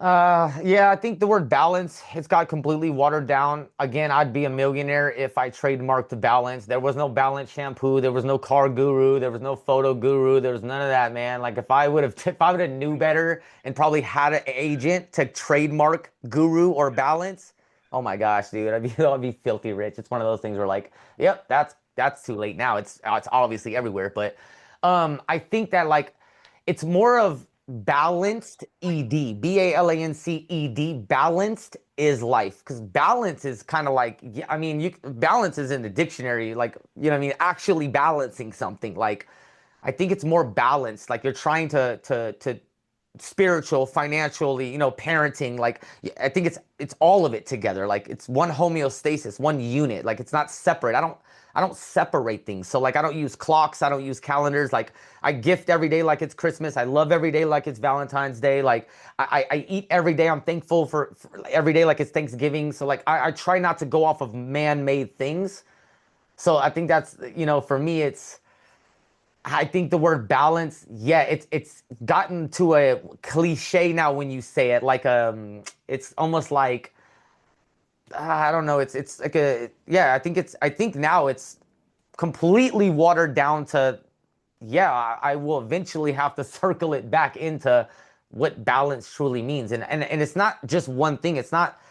Yeah, I think the word balance, it's got completely watered down. Again, I'd be a millionaire if I trademarked balance. There was no balance shampoo, there was no car guru, there was no photo guru, there was none of that, man. Like if I would have knew better and probably had an agent to trademark guru or balance, oh my gosh, dude, I'd be filthy rich. It's one of those things where like, yep, that's too late now. It's obviously everywhere, but I think that like it's more of balanced ed balanced balanced is life because balance is kind of like yeah, I mean you balance is in the dictionary like you know what I mean actually balancing something like I think it's more balanced like you're trying to spiritual, financially, parenting, like I think it's all of it together. Like it's one homeostasis, one unit. Like it's not separate. I don't separate things. So like I don't use clocks, I don't use calendars. Like I gift every day like it's Christmas. I love every day like it's Valentine's Day. Like I eat every day. I'm thankful for every day like it's Thanksgiving. So like I try not to go off of man-made things. So I think that's for me I think the word balance, yeah, it's gotten to a cliche now when you say it. Like it's almost like I don't know. It's like a yeah. I think now it's completely watered down to yeah. I will eventually have to circle it back into what balance truly means, and it's not just one thing. It's not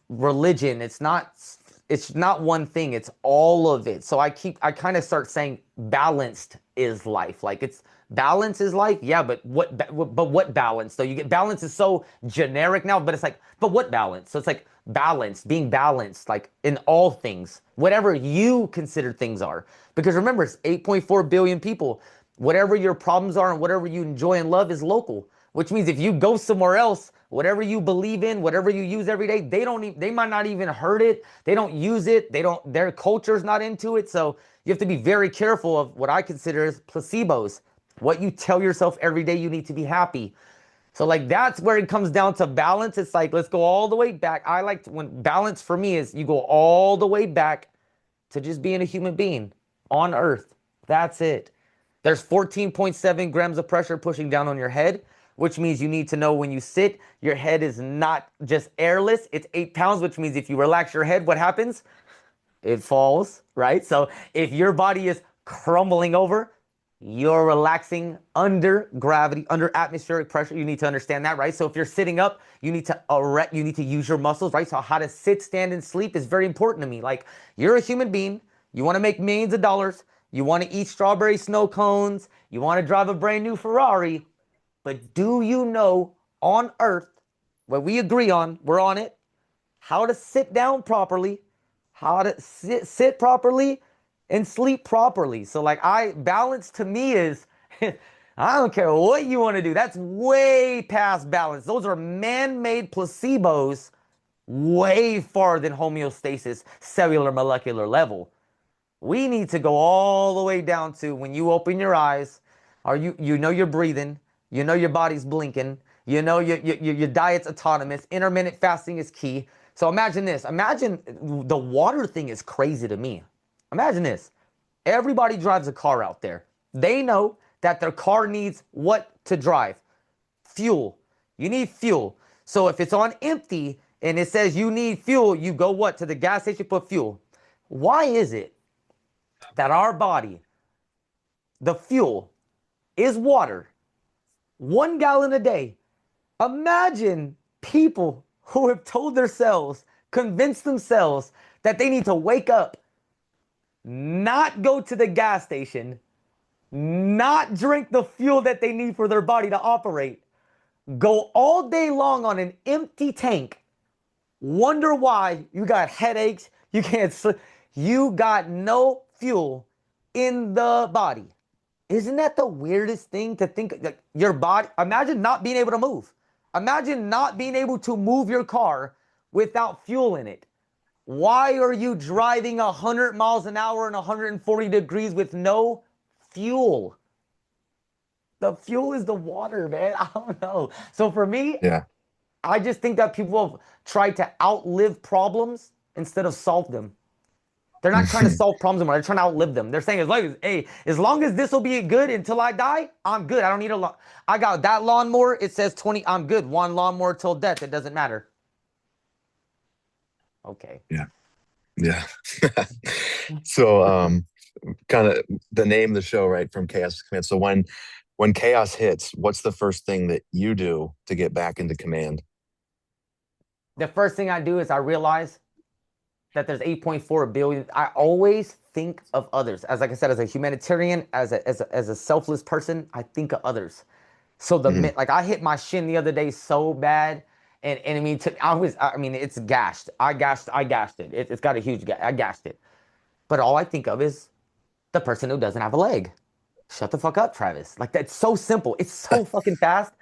religion. It's not. it's not one thing, it's all of it. So I kind of start saying balanced is life. Like it's balance is life. Yeah, but what balance? So you get balance is so generic now, but it's like, but what balance? So it's like balance, being balanced, like in all things, whatever you consider things are. Because remember, it's 8.4 billion people. Whatever your problems are and whatever you enjoy and love is local, which means if you go somewhere else, whatever you believe in, whatever you use every day, they might not even heard it. They don't use it. Their culture's not into it. So you have to be very careful of what I consider as placebos. What you tell yourself every day, you need to be happy. So like that's where it comes down to balance. It's like, let's go all the way back. I like when balance for me is you go all the way back to just being a human being on earth. That's it. There's 14.7 grams of pressure pushing down on your head, which means you need to know when you sit, your head is not just airless. It's 8 pounds, which means if you relax your head, what happens? It falls, right? So if your body is crumbling over, you're relaxing under gravity, under atmospheric pressure. You need to understand that, right? So if you're sitting up, you need to use your muscles, right? So how to sit, stand, and sleep is very important to me. Like you're a human being, you want to make millions of dollars, you want to eat strawberry snow cones, you want to drive a brand new Ferrari, but do you know on earth, what we agree on, we're on it, how to sit down properly, how to sit properly and sleep properly. So like balance to me is I don't care what you want to do. That's way past balance. Those are man-made placebos way far than homeostasis, cellular molecular level. We need to go all the way down to when you open your eyes, are you know you're breathing, you know your body's blinking, you know your diet's autonomous, intermittent fasting is key. So imagine this. Imagine the water thing is crazy to me. Imagine this. Everybody drives a car out there. They know that their car needs what to drive? Fuel. You need fuel. So if it's on empty and it says you need fuel, you go what? To the gas station, put fuel. Why is it that our body, the fuel, is water? 1 gallon a day. Imagine people who have told themselves, convinced themselves that they need to wake up, not go to the gas station, not drink the fuel that they need for their body to operate, go all day long on an empty tank, wonder why you got headaches, you can't sleep, you got no fuel in the body. Isn't that the weirdest thing to think? Like your body, imagine not being able to move. Imagine not being able to move your car without fuel in it. Why are you driving 100 miles an hour and 140 degrees with no fuel? The fuel is the water, man. I don't know. So for me, Yeah. I just think that people have tried to outlive problems instead of solve them. They're not trying to solve problems anymore. They're trying to outlive them. They're saying, as long as this will be good until I die, I'm good. I don't need a lot. I got that lawnmower. It says 20. I'm good. One lawnmower till death. It doesn't matter. Okay. Yeah. Yeah. So kind of the name of the show, right? From chaos to command. So when chaos hits, what's the first thing that you do to get back into command? The first thing I do is I realize that there's 8.4 billion. I always think of others. As like I said, as a humanitarian, as a selfless person, I think of others. So Mhm. like I hit my shin the other day so bad, and I mean I mean it's gashed. I gashed it. It's got a huge I gashed it. But all I think of is the person who doesn't have a leg. Shut the fuck up, Travis. Like that's so simple. It's so fucking fast.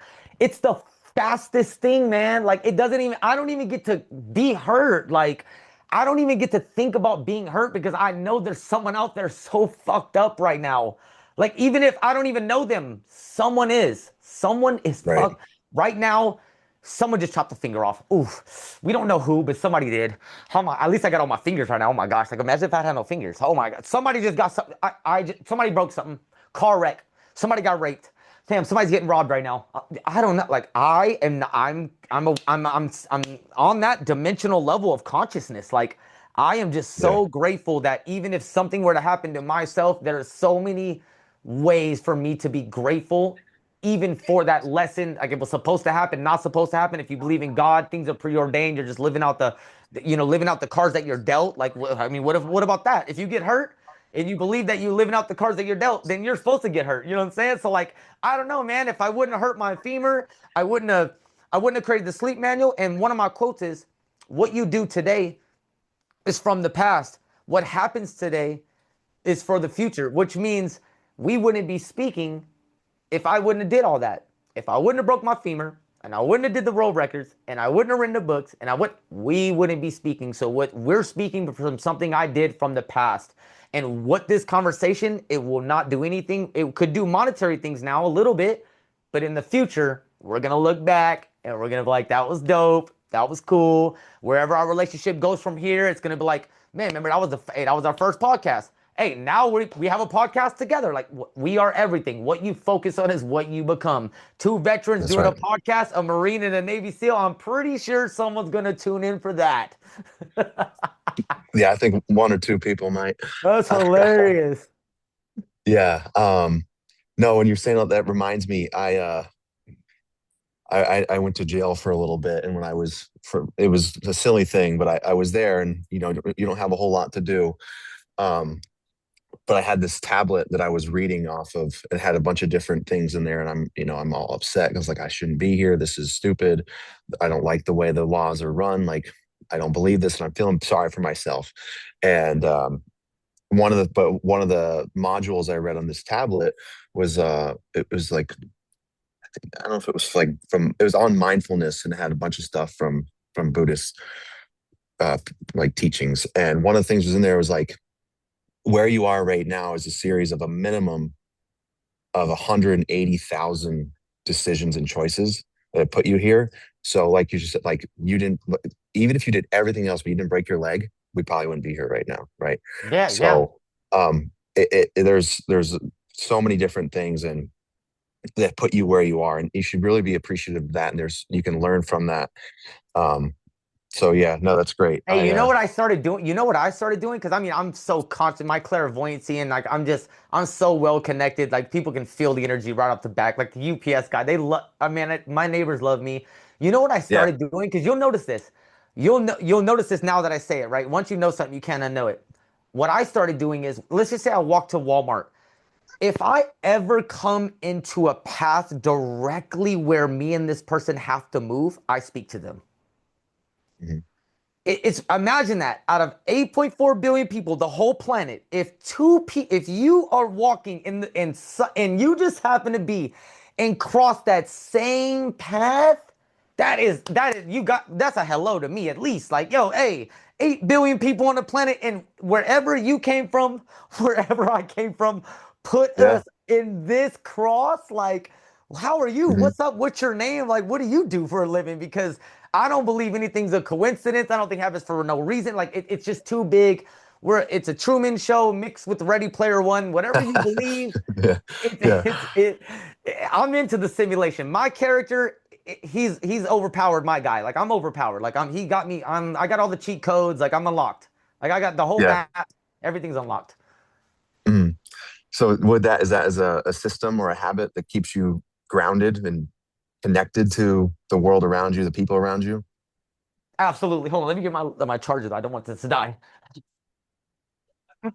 It's the fastest thing, man. Like it doesn't even I don't even get to be hurt. Like I don't even get to think about being hurt because I know there's someone out there so fucked up right now. Like even if I don't even know them, someone is. Someone is Right. fucked right now. Someone just chopped a finger off. Oof. We don't know who, but somebody did. Oh my, at least I got all my fingers right now. Oh my gosh. Like imagine if I had no fingers. Oh my God. Somebody just got something. Somebody broke something. Car wreck. Somebody got raped. Damn, somebody's getting robbed right now. I don't know. Like I am. I'm on that dimensional level of consciousness. Like I am just Yeah. so grateful that even if something were to happen to myself, there are so many ways for me to be grateful, even for that lesson, like it was supposed to happen, not supposed to happen. If you believe in God, things are preordained. You're just living out living out the cards that you're dealt. Like, I mean, what about that? If you get hurt and you believe that you living out the cards that you're dealt, then you're supposed to get hurt. You know what I'm saying? So like, I don't know, man. If I wouldn't have hurt my femur, I wouldn't have created the sleep manual. And one of my quotes is, "What you do today is from the past. What happens today is for the future," which means we wouldn't be speaking if I wouldn't have did all that. If I wouldn't have broke my femur and I wouldn't have did the world records and I wouldn't have written the books and we wouldn't be speaking. So what we're speaking from something I did from the past. And what this conversation, it will not do anything. It could do monetary things now a little bit, but in the future, we're gonna look back and we're gonna be like, that was dope. That was cool. Wherever our relationship goes from here, it's gonna be like, man, remember that was our first podcast. Hey, now we have a podcast together. Like we are everything. What you focus on is what you become. Two veterans That's doing a right. podcast, a Marine and a Navy SEAL. I'm pretty sure someone's gonna tune in for that. Yeah, I think one or two people might. That's hilarious. Yeah. No, when you're saying all that reminds me, I went to jail for a little bit, and when I was for it was a silly thing, but I was there, and you don't have a whole lot to do. Um, but I had this tablet that I was reading off of. It had a bunch of different things in there, and I'm all upset because like I shouldn't be here. This is stupid. I don't like the way the laws are run. Like I don't believe this, and I'm feeling sorry for myself. And one of the modules I read on this tablet was it was like I don't know if it was like from it was on mindfulness and it had a bunch of stuff from Buddhist like teachings. And one of the things was in there was like where you are right now is a series of a minimum of 180,000 decisions and choices that put you here. So like you just said, like you didn't even if you did everything else, but you didn't break your leg, we probably wouldn't be here right now, right? Yeah, yeah. So there's so many different things and that put you where you are, and you should really be appreciative of that. And there's you can learn from that. Um, so yeah, no, that's great. Hey, you know what I started doing? You know what I started doing? Because I mean, I'm so conscious, my clairvoyancy, and like I'm so well connected. Like people can feel the energy right off the back. Like the UPS guy, they love. I mean, my neighbors love me. You know what I Yeah. started doing? Because you'll notice this. You'll notice this now that I say it. Right? Once you know something, you can't unknow it. What I started doing is, let's just say I walk to Walmart. If I ever come into a path directly where me and this person have to move, I speak to them. Mhm. It's imagine that out of 8.4 billion people, the whole planet, if you are walking and you just happen to be and cross that same path, that is that's a hello to me at least. Like, yo, hey, 8 billion people on the planet, and wherever you came from, wherever I came from, put Yeah. us in this cross. Like, how are you? Hmm. What's up? What's your name? Like, what do you do for a living? Because I don't believe anything's a coincidence. I don't think it happens for no reason. Like it's just too big. It's a Truman Show mixed with Ready Player One. Whatever you believe, Yeah. it, Yeah. it. I'm into the simulation. My character, he's overpowered. My guy, like I'm overpowered. Like he got me. I got all the cheat codes. Like I'm unlocked. Like I got the whole Yeah. map. Everything's unlocked. Mhm. So would that is that as a system or a habit that keeps you grounded and connected to the world around you, the people around you? Absolutely. Hold on. Let me get my charger. Though. I don't want this to die. And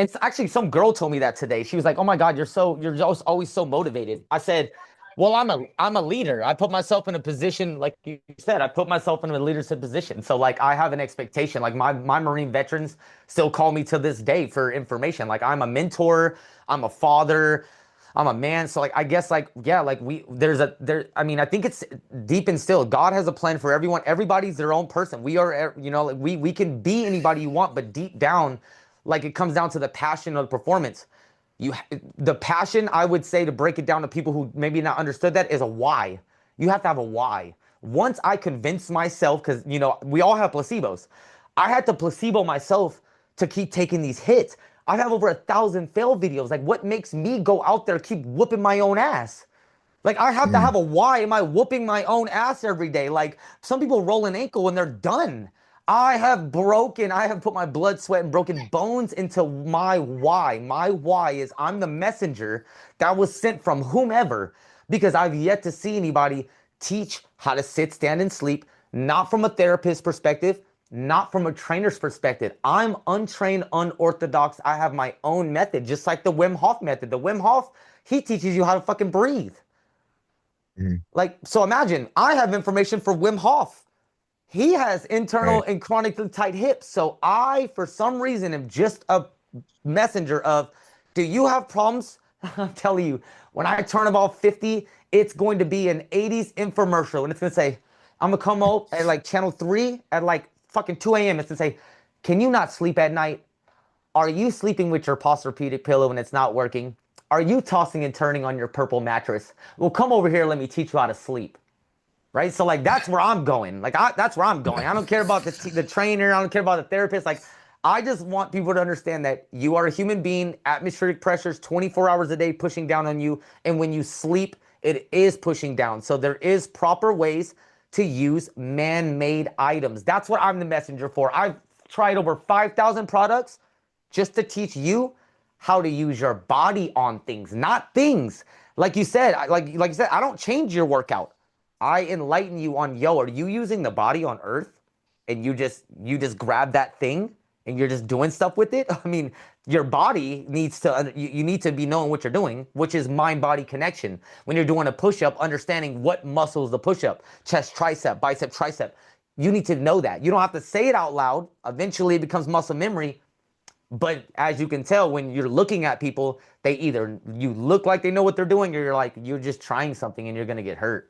it's actually some girl told me that today. She was like, "Oh my God, you're just always so motivated." I said, "Well, I'm a leader. I put myself in a position, like you said, I put myself in a leadership position. So like I have an expectation. Like my Marine veterans still call me to this day for information. Like I'm a mentor, I'm a father, I'm a man. So like I guess like yeah, like I mean, I think it's deep instilled. God has a plan for everyone. Everybody's their own person. We are like we can be anybody you want, but deep down, like it comes down to the passion of the performance. You the passion, I would say, to break it down to people who maybe not understood that, is a why. You have to have a why. Once I convinced myself, because we all have placebos. I had to placebo myself to keep taking these hits. I have over 1,000 fail videos. Like, what makes me go out there keep whooping my own ass? Like, I have to Mm. have a why am I whooping my own ass every day? Like, some people roll an ankle and they're done. I have put my blood, sweat, and broken bones into my why. My why is I'm the messenger that was sent from whomever because I've yet to see anybody teach how to sit, stand, and sleep, not from a therapist perspective, not from a trainer's perspective. I'm untrained, unorthodox. I have my own method, just like the Wim Hof method. The Wim Hof, he teaches you how to fucking breathe. Mhm. Like, so imagine I have information for Wim Hof. He has internal Right. and chronically tight hips. So I, for some reason, am just a messenger of, do you have problems? I'm telling you, when I turn about 50, it's going to be an 80s infomercial. And it's going to say, I'm going to come out at like channel 3 at like fucking 2 a.m. It's going to say, can you not sleep at night? Are you sleeping with your Posturepedic pillow and it's not working? Are you tossing and turning on your purple mattress? Well, come over here. Let me teach you how to sleep, right? So like that's where I'm going. That's where I'm going. Yeah. I don't care about the trainer. I don't care about the therapist. Like I just want people to understand that you are a human being. Atmospheric pressures 24 hours a day pushing down on you, and when you sleep, it is pushing down. So there is proper ways to use man-made items. That's what I'm the messenger for. I've tried over 5,000 products just to teach you how to use your body on things, not things. Like you said, like you said, I don't change your workout. I enlighten you on, yo, are you using the body on earth and you just grab that thing and you're just doing stuff with it? I mean, your body needs to you need to be knowing what you're doing, which is mind body connection. When you're doing a push up, understanding what muscles the push up, chest, tricep, bicep, tricep. You need to know that. You don't have to say it out loud. Eventually it becomes muscle memory, but as you can tell, when you're looking at people, they either you look like they know what they're doing, or you're just trying something and you're gonna get hurt.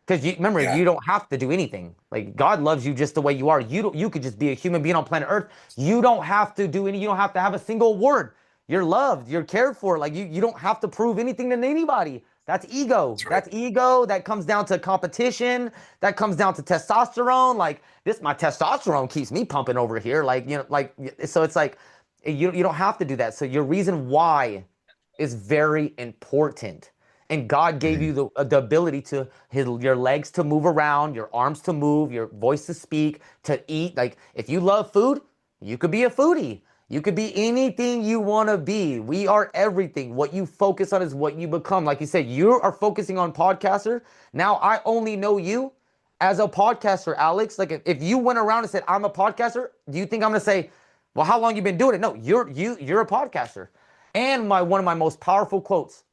Because you remember, Yeah. you don't have to do anything. Like God loves you just the way you are. You could just be a human being on planet Earth. You don't have to do any. You don't have to have a single word. You're loved. You're cared for. Like you don't have to prove anything to anybody. That's ego. That's right. That's ego. That comes down to competition. That comes down to testosterone. Like this, my testosterone keeps me pumping over here. Like so it's like you don't have to do that. So your reason why is very important. And God gave Mhm. you the ability to your legs to move around, your arms to move, your voice to speak, to eat. Like if you love food, you could be a foodie. You could be anything you want to be. We are everything. What you focus on is what you become. Like you said, you are focusing on podcaster. Now I only know you as a podcaster, Alex. Like if you went around and said, I'm a podcaster, do you think I'm gonna say, well, how long you been doing it? No, you're a podcaster. And my one of my most powerful quotes,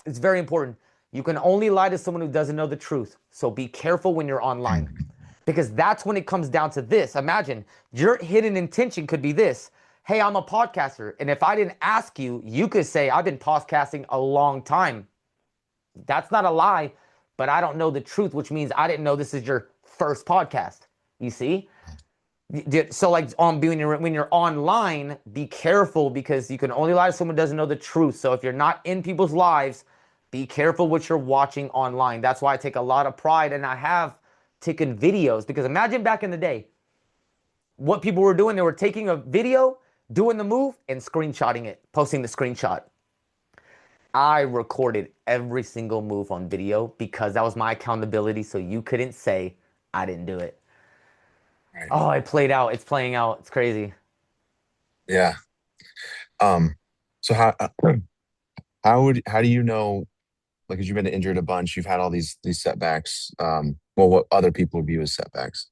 it's very important. You can only lie to someone who doesn't know the truth. So be careful when you're online. Mhm. Because that's when it comes down to this. Imagine your hidden intention could be this. Hey, I'm a podcaster. And if I didn't ask you, you could say, I've been podcasting a long time. That's not a lie, but I don't know the truth, which means I didn't know this is your first podcast. You see? So like on being when you're online, be careful because you can only lie to someone who doesn't know the truth. So if you're not in people's lives, be careful what you're watching online. That's why I take a lot of pride and I have taken videos because imagine back in the day, what people were doing, they were taking a video, doing the move and screenshotting it, posting the screenshot. I recorded every single move on video because that was my accountability so you couldn't say I didn't do it. Right. Oh, it played out. It's playing out. It's crazy. Yeah. Um, so how do you know, like, 'cause you've been injured a bunch, you've had all these setbacks, well, what other people view as setbacks.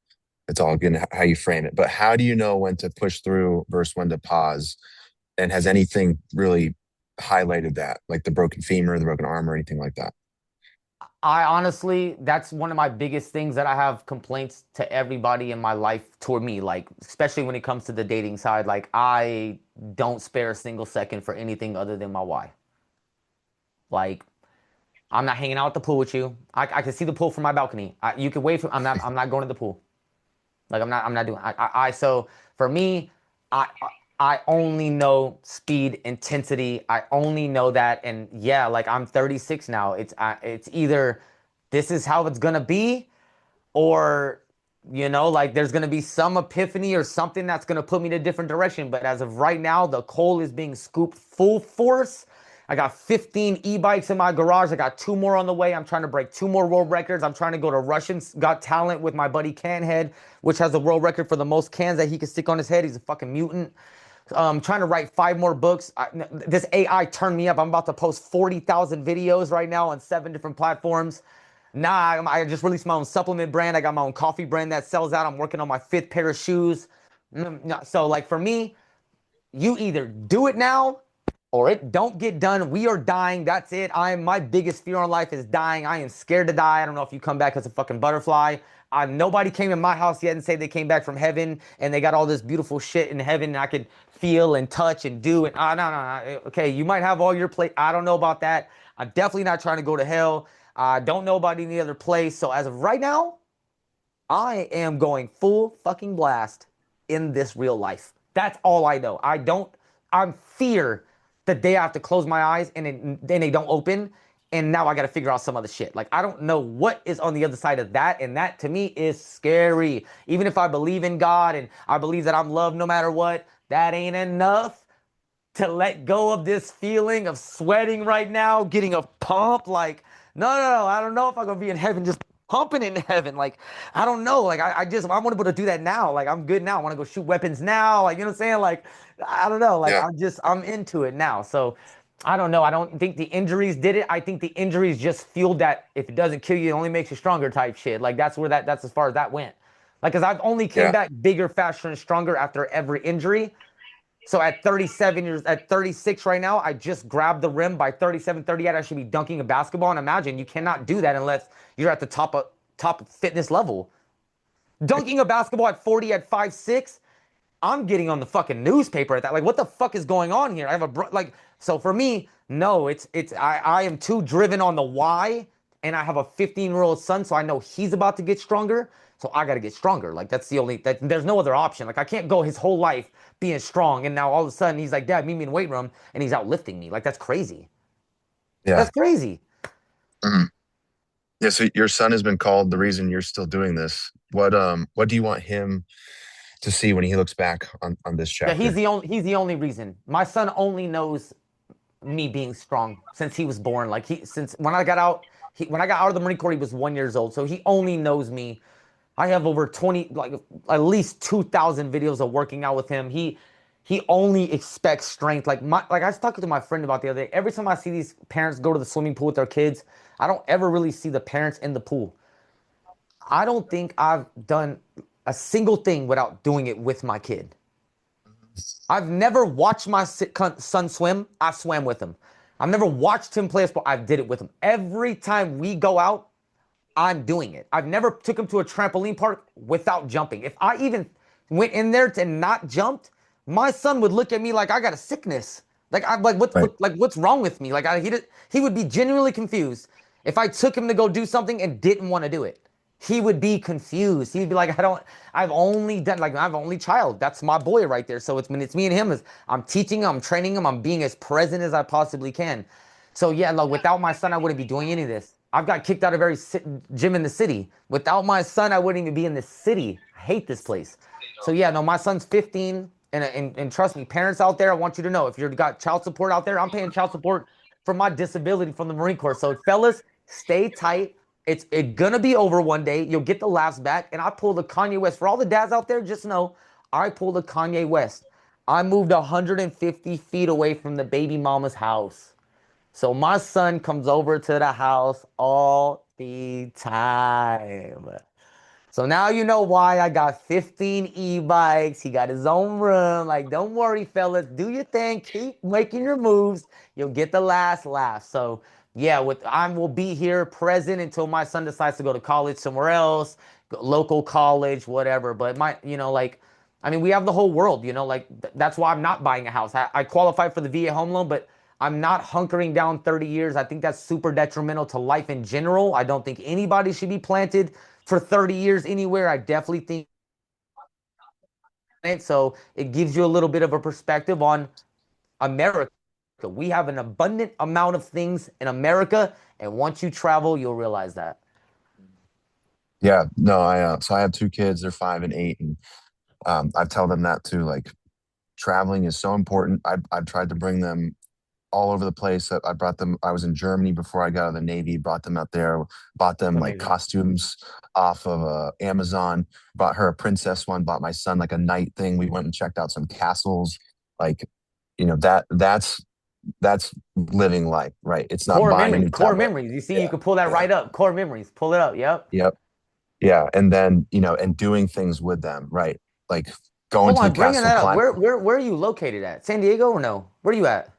It's all good in how you frame it. But how do you know when to push through versus when to pause? And has anything really highlighted that, like the broken femur, the broken arm, or anything like that? I honestly, that's one of my biggest things that I have complaints to everybody in my life toward me, like, especially when it comes to the dating side. Like, I don't spare a single second for anything other than my why. Like, I'm not hanging out at the pool with you. I can see the pool from my balcony. You can wait for, I'm not going to the pool. Like I'm not doing. So for me, I I only know speed, intensity. I only know that, and yeah, like I'm 36 now. It's either this is how it's gonna be, or like there's gonna be some epiphany or something that's gonna put me in a different direction. But as of right now, the coal is being scooped full force. I got 15 e-bikes in my garage. I got two more on the way. I'm trying to break two more world records. I'm trying to go to Russians Got Talent with my buddy Canhead, which has the world record for the most cans that he can stick on his head. He's a fucking mutant. Trying to write five more books. This AI turned me up. I'm about to post 40,000 videos right now on 7 different platforms. Nah, I just released my own supplement brand. I got my own coffee brand that sells out. I'm working on my fifth pair of shoes. So like for me, you either do it now or it don't get done. We are dying. That's it. My biggest fear on life is dying. I am scared to die. I don't know if you come back as a fucking butterfly. Nobody came in my house yet and say they came back from heaven and they got all this beautiful shit in heaven and I could feel and touch and do it. No, no, no. Okay, you might have all your plate. I don't know about that. I'm definitely not trying to go to hell. I don't know about any other place. So as of right now, I am going full fucking blast in this real life. That's all I know. I'm fear the day I have to close my eyes and then they don't open. And now I got to figure out some other shit. Like, I don't know what is on the other side of that. And that to me is scary. Even if I believe in God and I believe that I'm loved no matter what, that ain't enough to let go of this feeling of sweating right now, getting a pump. Like, no, no, no. I don't know if I'm gonna be in heaven just pumping in heaven. Like, I don't know. Like, I want to be able to do that now. Like, I'm good now. I want to go shoot weapons now. Like, you know what I'm saying? Like, I don't know. Like, Yeah. I'm into it now. So I don't know. I don't think the injuries did it. I think the injuries just fueled that if it doesn't kill you, it only makes you stronger type shit. Like, that's as far as that went. Like, cause I've only came Yeah. back bigger, faster, and stronger after every injury. So at 37 years, at 36 right now, I just grabbed the rim. By 37, 38, I should be dunking a basketball. And imagine you cannot do that unless you're at the top of fitness level. Dunking a basketball at 40 at 5'6", I'm getting on the fucking newspaper at that. Like, what the fuck is going on here? I have like, so for me, no, I am too driven on the why, and I have a 15-year-old son, so I know he's about to get stronger. So I got to get stronger. Like, that's the only that there's no other option. Like, I can't go his whole life being strong, and now all of a sudden he's like, Dad, meet me in the weight room, and he's outlifting me. Like, that's crazy. Yeah. That's crazy. Mhm. Yeah. So your son has been called the reason you're still doing this. What do you want him to see when he looks back on this Yeah, chapter? he's the only reason. My son only knows me being strong since he was born. Like since when I got out of the Marine Corps, he was 1 years old. So he only knows me. I have over 20, like at least 2,000 videos of working out with him. He only expects strength. Like I was talking to my friend about the other day. Every time I see these parents go to the swimming pool with their kids, I don't ever really see the parents in the pool. I don't think I've done a single thing without doing it with my kid. I've never watched my son swim. I've swam with him. I've never watched him play a sport. I did it with him. Every time we go out, I'm doing it. I've never took him to a trampoline park without jumping. If I even went in there to not jumped, my son would look at me like I got a sickness. Like I'm like Right. what's wrong with me? Like he would be genuinely confused if I took him to go do something and didn't want to do it. He would be confused. He'd be like, I've only done like I'm only child. That's my boy right there. So it's me and him. I'm teaching him, I'm training him, I'm being as present as I possibly can. So yeah, look, without my son, I wouldn't be doing any of this. I've got kicked out of every gym in the city. Without my son, I wouldn't even be in this city. I hate this place. So yeah, no, my son's 15, and trust me, parents out there, I want you to know if you've got child support out there, I'm paying child support for my disability from the Marine Corps. So fellas, stay tight. It's gonna be over one day. You'll get the laughs back. And I pulled the Kanye West. For all the dads out there, just know I pulled the Kanye West. I moved 150 feet away from the baby mama's house. So my son comes over to the house all the time. So now you know why I got 15 e-bikes. He got his own room. Like, don't worry, fellas. Do your thing. Keep making your moves. You'll get the last laugh. So yeah, I will be here present until my son decides to go to college somewhere else, local college, whatever. But like, I mean, we have the whole world, like that's why I'm not buying a house. I qualified for the VA home loan, but I'm not hunkering down 30 years. I think that's super detrimental to life in general. I don't think anybody should be planted for 30 years anywhere. I definitely think it. So it gives you a little bit of a perspective on America. We have an abundant amount of things in America, and once you travel, you'll realize that. Yeah. No, so I have two kids, they're 5 and 8, and I tell them that too. Like, traveling is so important. I've tried to bring them all over the place. I brought them. I was in Germany before I got out of the Navy. Brought them out there. Bought That's them like amazing. costumes off of Amazon. Bought her a princess one. Bought my son like a knight thing. We went and checked out some castles. Like, that's living life, right? It's not Core buying a memories, new core tablet. memories. You see, Yeah, you can pull that yeah, right up. Core memories, pull it up. Yep. yep, yeah. And then and doing things with them, right? Like going Hold to the on, bringing castle, that up. climb. Where are you located at? San Diego or no? Where are you at? No,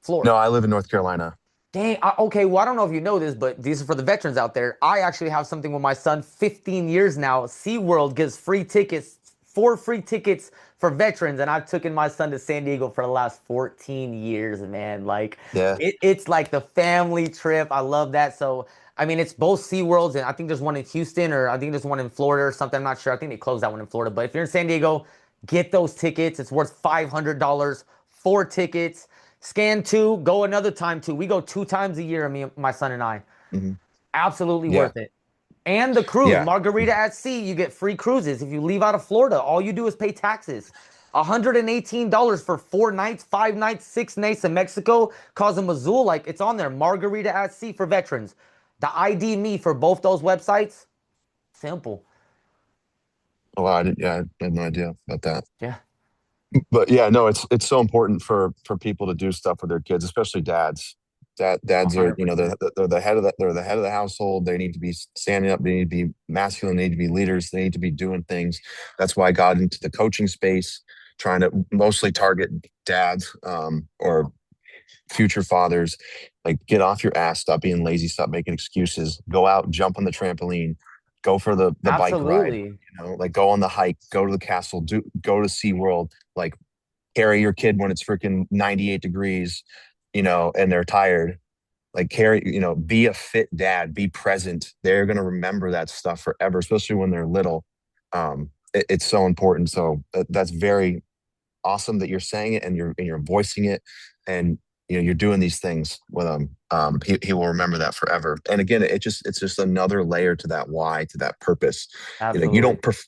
Florida. I live in North Carolina. Dang. Okay. Well, I don't know if you know this, but these are for the veterans out there. I actually have something with my son. 15 years now. SeaWorld gives free tickets, 4 free tickets for veterans, and I've taken my son to San Diego for the last 14 years, man. Like Yeah. it's like the family trip. I love that. So I mean, it's both SeaWorlds, and I think there's one in Houston, or I think there's one in Florida or something. I'm not sure. I think they closed that one in Florida. But if you're in San Diego, get those tickets. It's worth $500. 4 tickets. Scan two, go another time too. We go 2 times a year, me, my son and I. Hmm. Absolutely Yeah. worth it. And the cruise, Yeah. Margarita at Sea, you get free cruises. If you leave out of Florida, all you do is pay taxes. $118 for 4 nights, 5 nights, 6 nights in Mexico, Cozumazul. Like it's on there. Margarita at Sea for veterans. The ID me for both those websites. Simple. Oh, wow, yeah, I had no idea about that. Yeah. But yeah, no, it's so important for people to do stuff with their kids, especially dads. Dads are, 100%. they're the head of they're the head of the household. They need to be standing up. They need to be masculine. They need to be leaders. They need to be doing things. That's why I got into the coaching space, trying to mostly target dads, or future fathers. Like, get off your ass, stop being lazy, stop making excuses, go out, jump on the trampoline, go for the bike ride, Absolutely. like go on the hike, go to the castle, go to SeaWorld, like carry your kid when it's freaking 98 degrees, and they're tired. Like, be a fit dad, be present. They're going to remember that stuff forever, especially when they're little. It's so important. So that's very awesome that you're saying it, and you're voicing it, and you're doing these things with him. He will remember that forever. And again, it's just another layer to that why, to that purpose. Absolutely.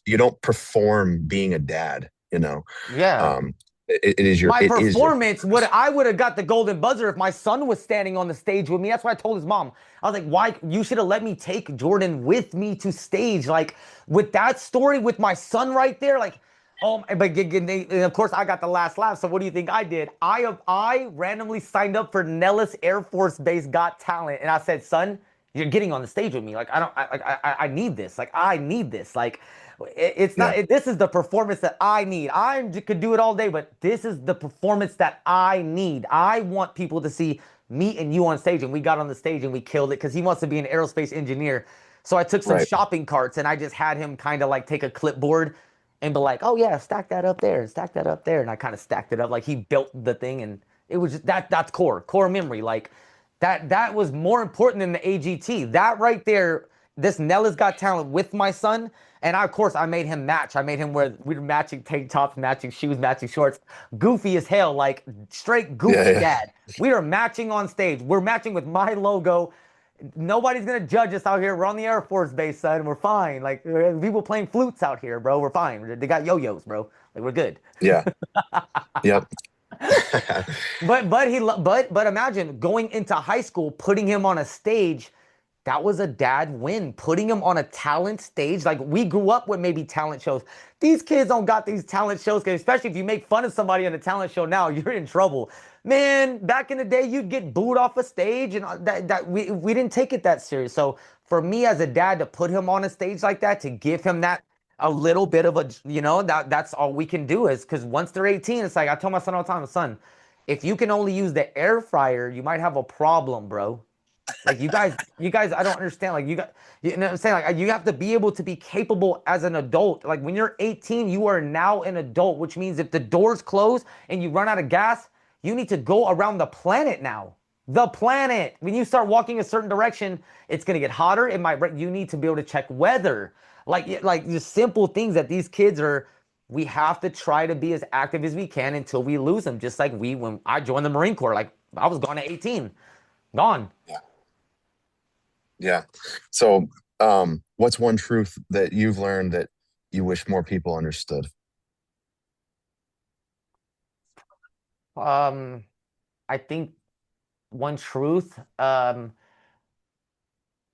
You don't perform being a dad. Yeah. Um, My it is your performance would purpose. I would have got the golden buzzer if my son was standing on the stage with me. That's what I told his mom. I was like, "Why you should have let me take Jordan with me to stage?" Like with that story with my son right there, like but and of course I got the last laugh. So what do you think I did? I randomly signed up for Nellis Air Force Base Got Talent, and I said, "Son, you're getting on the stage with me. Like I don't I need this. Like I need this. Like it's not Yeah, this is the performance that I need. Could do it all day, but this is the performance that I need. I want people to see me and you on stage, and we got on the stage and we killed it because he wants to be an aerospace engineer. So I took some right. shopping carts and I just had him kind of like take a clipboard and be like, "Oh yeah, stack that up there and stack that up there," and I kind of stacked it up like he built the thing, and it was just that's core memory. Like that was more important than the AGT. That right there, this Nella's Got Talent with my son. And of course, I made him match. I made him wear, we were matching tank tops, matching shoes, matching shorts. Goofy as hell, like straight Yeah, goofy yeah, dad. We are matching on stage. We're matching with my logo. Nobody's gonna judge us out here. We're on the Air Force Base, son. We're fine. Like people playing flutes out here, bro. We're fine. They got yo-yos, bro. Like we're good. yeah, yep. But imagine going into high school, putting him on a stage. That was a dad win. Putting him on a talent stage. Like we grew up with maybe talent shows. These kids don't got these talent shows, 'cause especially if you make fun of somebody on a talent show now, you're in trouble. Man, back in the day, you'd get booed off a stage, and we didn't take it that serious. So for me as a dad to put him on a stage like that, to give him that a little bit of a, that's all we can do, is because once they're 18, it's like I tell my son all the time, son, if you can only use the air fryer, you might have a problem, bro. Like you guys, I don't understand. Like you know what I'm saying? Like you have to be able to be capable as an adult. Like when you're 18, you are now an adult, which means if the doors close and you run out of gas, you need to go around the planet now. The planet. When you start walking a certain direction, it's gonna get hotter. You need to be able to check weather. Like just simple things that these kids are. We have to try to be as active as we can until we lose them. Just like when I joined the Marine Corps, like I was gone at 18, gone. Yeah, yeah. So, what's one truth that you've learned that you wish more people understood? Um, I think. one truth.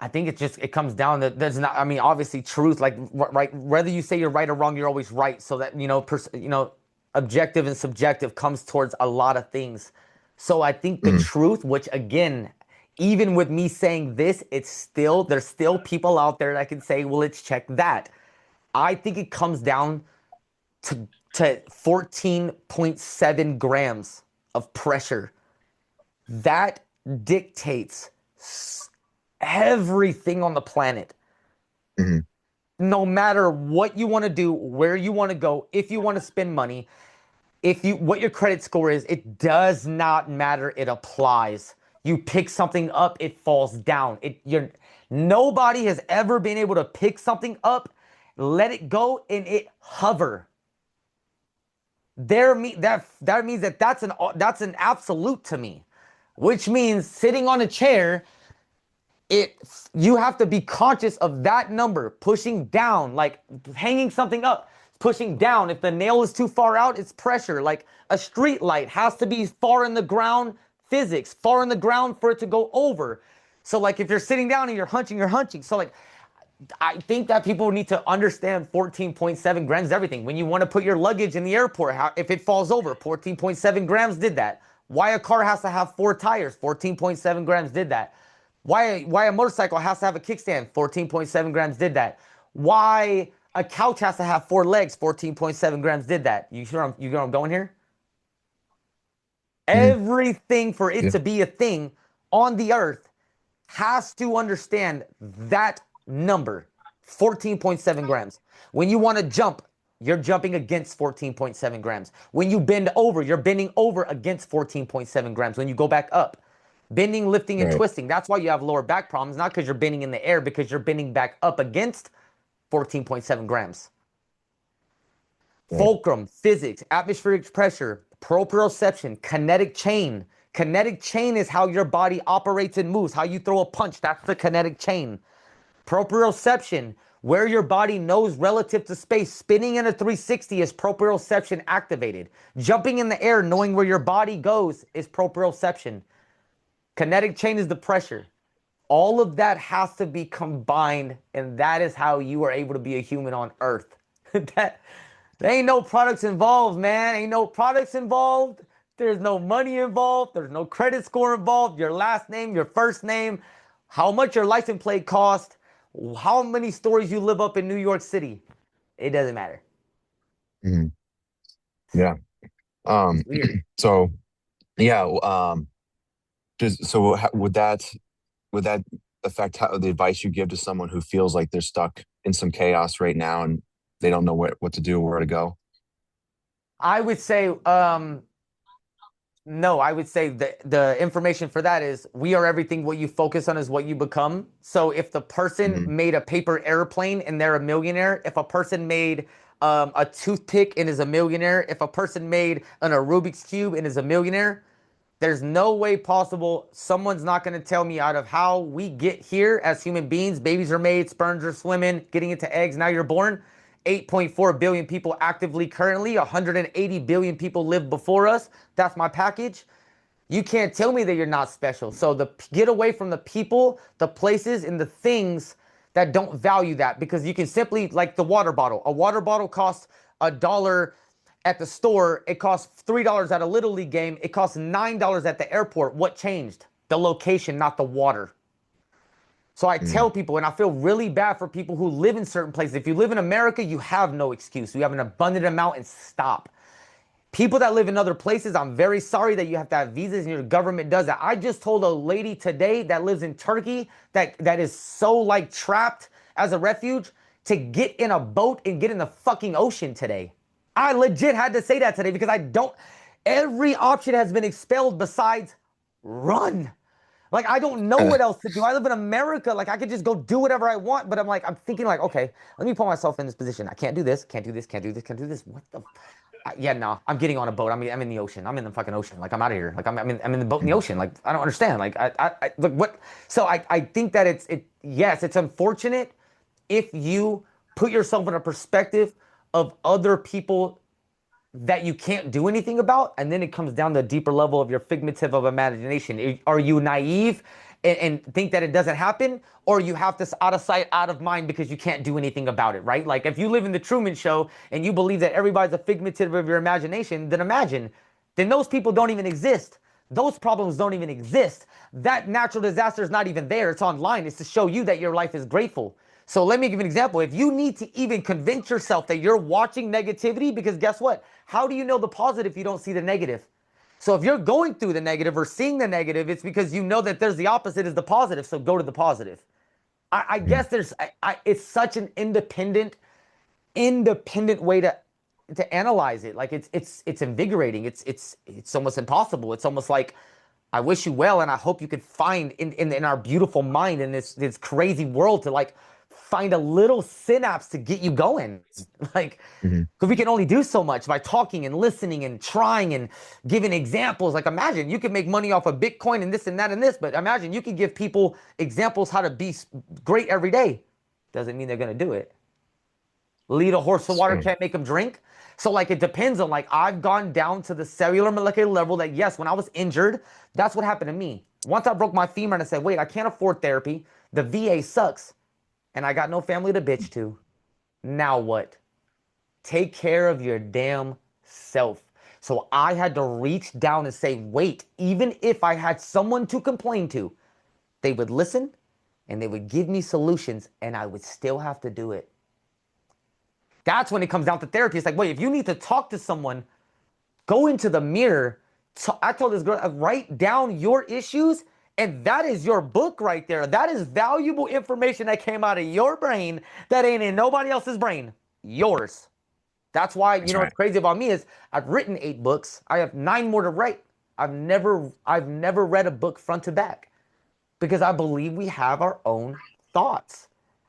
I think it comes down that there's not. I mean, obviously, truth. Like right, whether you say you're right or wrong, you're always right. So that objective and subjective comes towards a lot of things. So I think the Mhm. truth, which again, even with me saying this, there's still people out there that can say, well, let's check that. I think it comes down to 14.7 grams of pressure. That dictates everything on the planet. Mhm. No matter what you want to do, where you want to go, if you want to spend money, if you what your credit score is, it does not matter. It applies. You pick something up, it falls down. Nobody has ever been able to pick something up, let it go, and it hover. That means that's an absolute to me, which means sitting on a chair, it you have to be conscious of that number pushing down, like hanging something up, pushing down. If the nail is too far out, it's pressure. Like a street light has to be far in the ground, physics, far in the ground for it to go over. So like if you're sitting down and you're hunching. So like I think that people need to understand 14.7 grams is everything. When you want to put your luggage in the airport, if it falls over, 14.7 grams did that. Why a car has to have four tires, 14.7 grams did that. Why a motorcycle has to have a kickstand, 14.7 grams did that. Why a couch has to have four legs, 14.7 grams did that. You know where I'm going here? Mhm. Everything for it Yeah. to be a thing on the earth has to understand that number, 14.7 grams. When you want to jump, you're jumping against 14.7 grams. When you bend over, you're bending over against 14.7 grams. When you go back up, bending, lifting, and Right. twisting. That's why you have lower back problems, not because you're bending in the air, because you're bending back up against 14.7 grams. Right. Fulcrum, physics, atmospheric pressure, proprioception, kinetic chain. Kinetic chain is how your body operates and moves, how you throw a punch. That's the kinetic chain. Proprioception, where your body knows relative to space. Spinning in a 360 is proprioception activated. Jumping in the air, knowing where your body goes, is proprioception. Kinetic chain is the pressure. All of that has to be combined, and that is how you are able to be a human on Earth. that There ain't no products involved, man. Ain't no products involved. There's no money involved. There's no credit score involved. Your last name, your first name, how much your license plate cost, how many stories you live up in New York City. It doesn't matter. Mhm. Yeah. It's Um, weird. so yeah, just so would that affect how the advice you give to someone who feels like they're stuck in some chaos right now and they don't know what to do or where to go? I would say, no, I would say the information for that is we are everything. What you focus on is what you become. So if the person Hmm. made a paper airplane and they're a millionaire, if a person made a toothpick and is a millionaire, if a person made a Rubik's Cube and is a millionaire, there's no way possible someone's not going to tell me out of how we get here as human beings. Babies are made, sperms are swimming, getting into eggs. Now you're born. 8.4 billion people actively currently, 180 billion people lived before us. That's my package. You can't tell me that you're not special. So get away from the people, the places, and the things that don't value that, because you can simply, like the water bottle. A water bottle costs $1 at the store. It costs $3 at a little league game. It costs $9 at the airport. What changed? The location, not the water. So I Hmm. tell people, and I feel really bad for people who live in certain places. If you live in America, you have no excuse. You have an abundant amount, and stop. People that live in other places, I'm very sorry that you have to have visas and your government does that. I just told a lady today that lives in Turkey that is so like trapped as a refuge to get in a boat and get in the fucking ocean today. I legit had to say that today because I don't. Every option has been expelled besides run. Like I don't know what else to do. I live in America. Like I could just go do whatever I want, but I'm thinking like, okay, let me put myself in this position. I can't do this, can't do this, can't do this, can't do this. What the? Yeah, no, I'm getting on a boat. I'm in the ocean. I'm in the fucking ocean. Like I'm out of here. Like I'm in the boat in the ocean. Like I don't understand. Like look what. So I think that yes, it's unfortunate if you put yourself in a perspective of other people that you can't do anything about. And then it comes down to a deeper level of your figmentative of imagination. Are you naive and think that it doesn't happen? Or you have this out of sight, out of mind because you can't do anything about it, right? Like if you live in the Truman Show and you believe that everybody's a figmentative of your imagination, then imagine, then those people don't even exist. Those problems don't even exist. That natural disaster is not even there. It's online. It's to show you that your life is grateful. So let me give you an example. If you need to even convince yourself that you're watching negativity, because guess what? How do you know the positive if you don't see the negative? So if you're going through the negative or seeing the negative, it's because you know that there's the opposite is the positive. So go to the positive. I Mhm. guess it's such an independent way to analyze it. Like it's invigorating. It's almost impossible. It's almost like I wish you well, and I hope you could find in our beautiful mind in this crazy world to like find a little synapse to get you going. Like, Mhm. because we can only do so much by talking and listening and trying and giving examples. Like, imagine you could make money off of Bitcoin and this and that and this, but imagine you could give people examples how to be great every day. Doesn't mean they're gonna do it. Lead a horse to It's water, true. can't make them drink. So like it depends on like I've gone down to the cellular molecular level that yes, when I was injured, that's what happened to me. Once I broke my femur and I said, wait, I can't afford therapy. The VA sucks. And I got no family to bitch to. Now what? Take care of your damn self. So I had to reach down and say, wait, even if I had someone to complain to, they would listen and they would give me solutions and I would still have to do it. That's when it comes down to therapy. It's like, wait, if you need to talk to someone, go into the mirror. I told this girl, write down your issues, and that is your book right there. That is valuable information that came out of your brain that ain't in nobody else's brain. Yours. That's why, That's what's right. crazy about me is I've written 8 books. I have 9 more to write. I've never read a book front to back because I believe we have our own thoughts.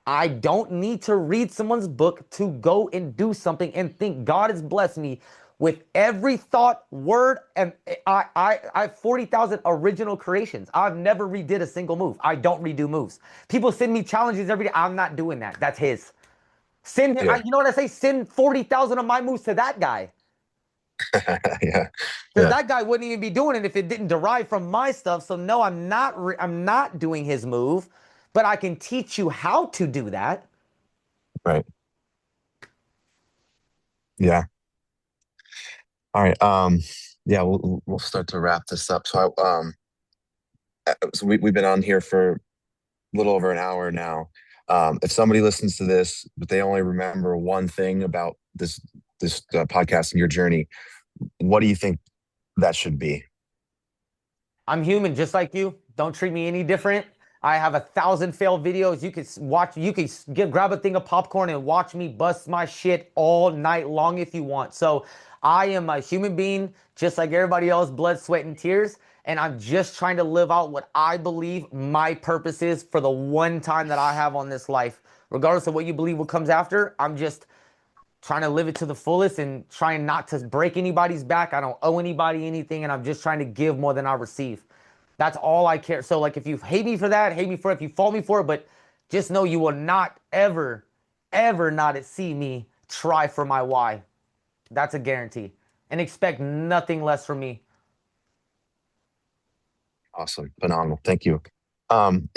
I don't need to read someone's book to go and do something and think God has blessed me with every thought, word, and I have 40,000 original creations. I've never redid a single move. I don't redo moves. People send me challenges every day. I'm not doing that. That's his. Send him, Yeah. you know what I say? Send 40,000 of my moves to that guy. Yeah. Because Yeah. that guy wouldn't even be doing it if it didn't derive from my stuff. So no, I'm not doing his move, but I can teach you how to do that. Right. Yeah. All right. Yeah, we'll start to wrap this up. So we've been on here for a little over an hour now. If somebody listens to this, but they only remember one thing about this podcast and your journey, what do you think that should be? I'm human just like you. Don't treat me any different. I have 1,000 failed videos. You could watch, you could grab a thing of popcorn and watch me bust my shit all night long if you want. So I am a human being just like everybody else, blood, sweat, and tears. And I'm just trying to live out what I believe my purpose is for the one time that I have on this life. Regardless of what you believe what comes after, I'm just trying to live it to the fullest and trying not to break anybody's back. I don't owe anybody anything, and I'm just trying to give more than I receive. That's all I care. So, like, if you hate me for that, hate me for it. If you fault me for it, but just know you will not ever, ever not see me try for my why. That's a guarantee, and expect nothing less from me. Awesome. Phenomenal. Thank you. Um,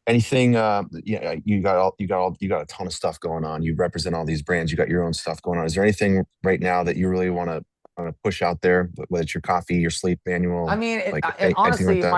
anything, yeah, you got a ton of stuff going on. You represent all these brands. You got your own stuff going on. Is there anything right now that you really want to push out there, whether it's your coffee, your sleep I manual, mean, like anything like honestly, that?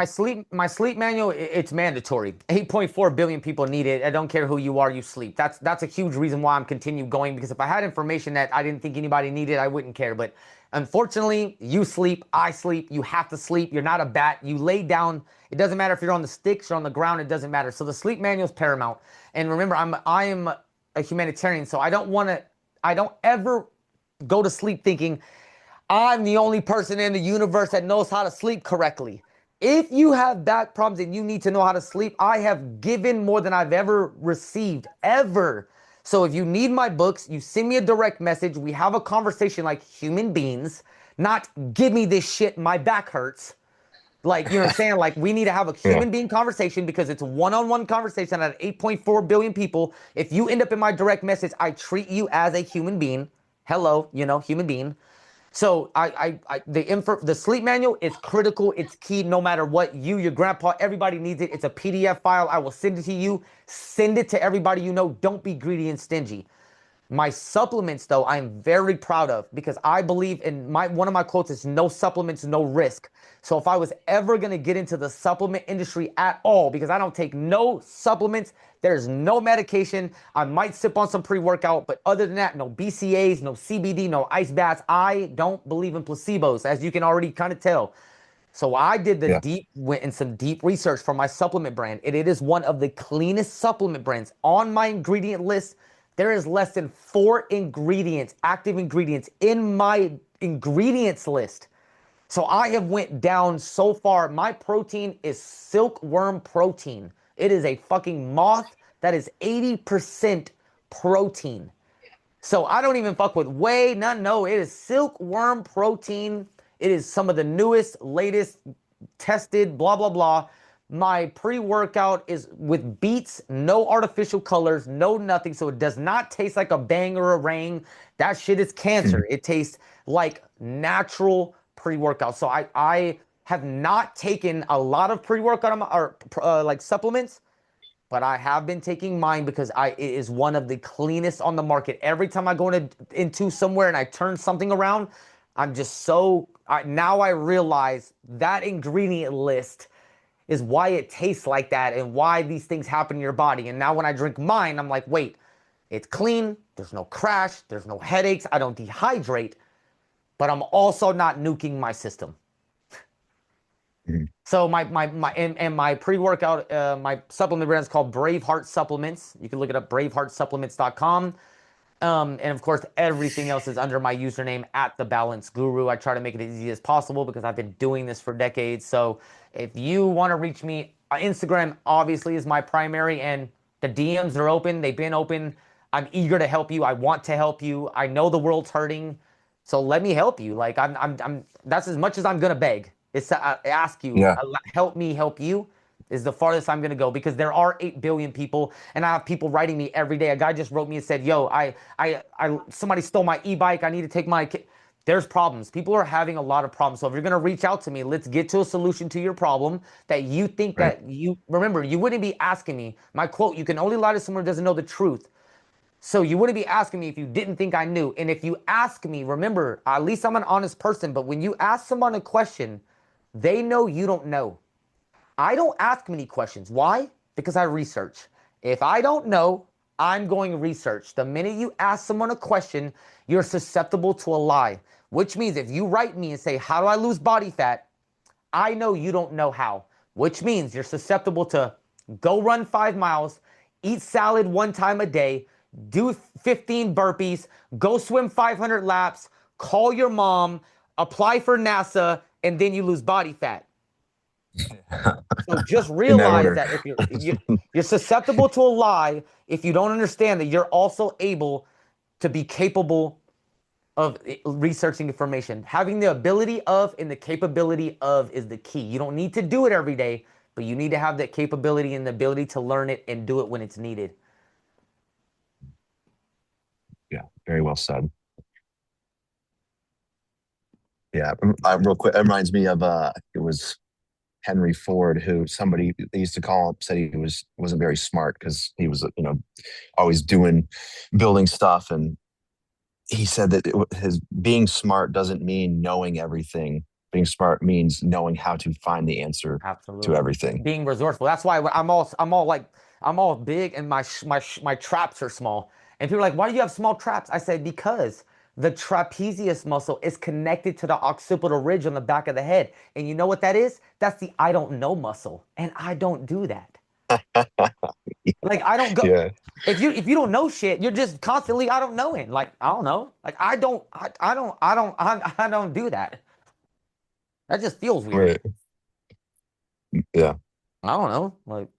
my sleep manual, it's mandatory. 8.4 billion people need it. I don't care who you are, you sleep. That's a huge reason why I'm continue going because if I had information that I didn't think anybody needed, I wouldn't care. But unfortunately, you sleep, I sleep, you have to sleep. You're not a bat. You lay down. It doesn't matter if you're on the sticks or on the ground, it doesn't matter. So the sleep manual is paramount. And remember, I am a humanitarian, so I don't ever go to sleep thinking I'm the only person in the universe that knows how to sleep correctly. If you have back problems and you need to know how to sleep, I have given more than I've ever received, ever. So if you need my books, you send me a direct message. We have a conversation like human beings, not give me this shit, my back hurts. Like, you know what I'm saying? Like, we need to have a Yeah. human being conversation because it's a one on one conversation out of 8.4 billion people. If you end up in my direct message, I treat you as a human being. Hello, human being. So the sleep manual is critical. It's key. No matter what, your grandpa, everybody needs it. It's a PDF file. I will send it to you. Send it to everybody you know. Don't be greedy and stingy. My supplements, though, I'm very proud of because I believe in my one of my quotes is no supplements, no risk. So if I was ever gonna get into the supplement industry at all, because I don't take no supplements, there's no medication. I might sip on some pre-workout, but other than that, no BCAs, no CBD, no ice baths. I don't believe in placebos, as you can already kind of tell. So I did Yeah. went in some deep research for my supplement brand, and it is one of the cleanest supplement brands on my ingredient list. There is less than 4 ingredients, active ingredients in my ingredients list. So I have went down so far. My protein is silkworm protein. It is a fucking moth that is 80% protein. So I don't even fuck with whey, none. No, it is silkworm protein. It is some of the newest, latest, tested, blah, blah, blah. My pre workout is with beets, no artificial colors, no nothing. So it does not taste like a bang or a rang. That shit is Mhm. cancer. It tastes like natural pre workout. So I have not taken a lot of pre workout or like supplements, but I have been taking mine because it is one of the cleanest on the market. Every time I go into somewhere and I turn something around, I'm just now I realize that ingredient list is why it tastes like that and why these things happen in your body. And now when I drink mine, I'm like, wait, it's clean. There's no crash. There's no headaches. I don't dehydrate, but I'm also not nuking my system. Mhm. So and my pre-workout my supplement brand is called Braveheart Supplements. You can look it up braveheartsupplements.com. And of course, everything else is under my username at the Balance Guru. I try to make it as easy as possible because I've been doing this for decades. So if you want to reach me, Instagram obviously is my primary, and the DMs are open. They've been open. I'm eager to help you. I want to help you. I know the world's hurting, so let me help you. Like I'm. That's as much as I'm gonna beg. It's to ask you, Yeah. help me help you is the farthest I'm gonna go because there are 8 billion people, and I have people writing me every day. A guy just wrote me and said, "Yo, somebody stole my e-bike. I need to take my." There's problems. People are having a lot of problems. So if you're gonna reach out to me, let's get to a solution to your problem that you think Right. that you remember. You wouldn't be asking me. My quote: "You can only lie to someone who doesn't know the truth." So you wouldn't be asking me if you didn't think I knew. And if you ask me, remember, at least I'm an honest person. But when you ask someone a question, they know you don't know. I don't ask many questions. Why? Because I research. If I don't know, I'm going research. The minute you ask someone a question, you're susceptible to a lie, which means if you write me and say, "How do I lose body fat?" I know you don't know how, which means you're susceptible to go run 5 miles, eat salad 1 time a day, do 15 burpees, go swim 500 laps, call your mom, apply for NASA, and then you lose body fat. So just In that realize order. that if you're susceptible to a lie if you don't understand that you're also able to be capable of researching information. Having the ability of and the capability of is the key. You don't need to do it every day, but you need to have that capability and the ability to learn it and do it when it's needed. Yeah. Very well said. Yeah. Real quick, it reminds me of it was Henry Ford, who somebody they used to call him, said he wasn't very smart because he was, always building stuff, and he said that his being smart doesn't mean knowing everything. Being smart means knowing how to find the answer to Absolutely. everything. Being resourceful. That's why I'm all big and my traps are small. And people are like, "Why do you have small traps?" I said, "Because the trapezius muscle is connected to the occipital ridge on the back of the head. And you know what that is? That's the I don't know muscle. And I don't do that. Like I don't go Yeah. if you don't know shit, you're just constantly I don't knowing. Like I don't know. Like I don't do that. That just feels weird. Right. Yeah. I don't know. Like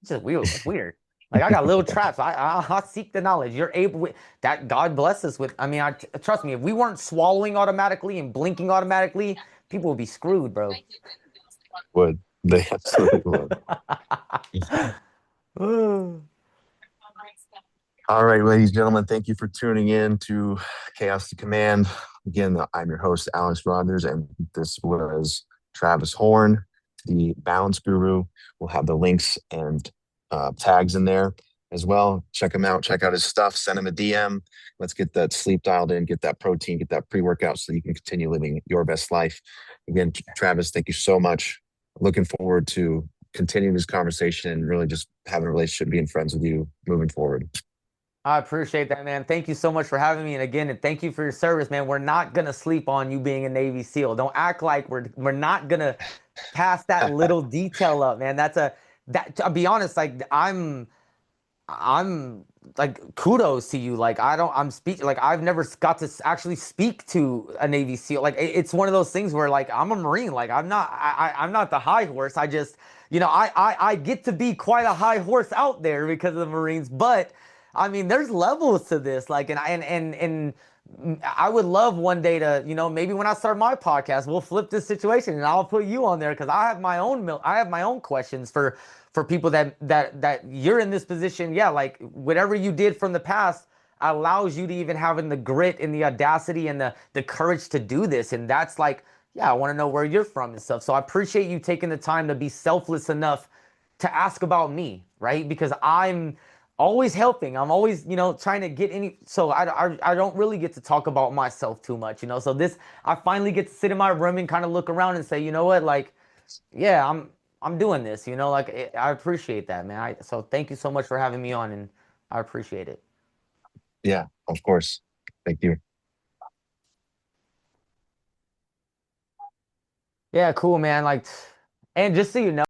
it's just weird. It's weird. Like I got little traps. I seek the knowledge. You're able that God bless us with. I mean, trust me. If we weren't swallowing automatically and blinking automatically, people would be screwed, bro. Would. They absolutely would. All right, ladies and gentlemen, thank you for tuning in to Chaos to Command. Again, I'm your host, Alex Rogers, and this was Travis Horn, the balance guru. We'll have the links and tags in there as well. Check him out. Check out his stuff. Send him a DM. Let's get that sleep dialed in, get that protein, get that pre workout so you can continue living your best life. Again, Travis, thank you so much. Looking forward to continuing this conversation and really just having a relationship, being friends with you moving forward. I appreciate that, man. Thank you so much for having me. And again, and thank you for your service, man. We're not gonna sleep on you being a Navy SEAL. Don't act like we're not gonna pass that little detail up, man. That to be honest, like I'm like kudos to you. Like I don't I'm speak like I've never got to actually speak to a Navy SEAL. Like it's one of those things where like I'm a Marine. Like I'm not the high horse. I just I get to be quite a high horse out there because of the Marines. But I mean there's levels to this. Like and I would love one day to, maybe when I start my podcast, we'll flip this situation and I'll put you on there because I have my own questions for people that you're in this position. Yeah, like whatever you did from the past allows you to even having the grit and the audacity and the courage to do this. And that's like, yeah, I want to know where you're from and stuff. So I appreciate you taking the time to be selfless enough to ask about me, right? Because I'm always helping. I'm always, trying to get any. So I don't really get to talk about myself too much, So this, I finally get to sit in my room and kind of look around and say, you know what, like, yeah, I'm doing this, like I appreciate that, man. So thank you so much for having me on, and I appreciate it. Yeah, of course. Thank you. Yeah, cool, man. Like, and just so you know.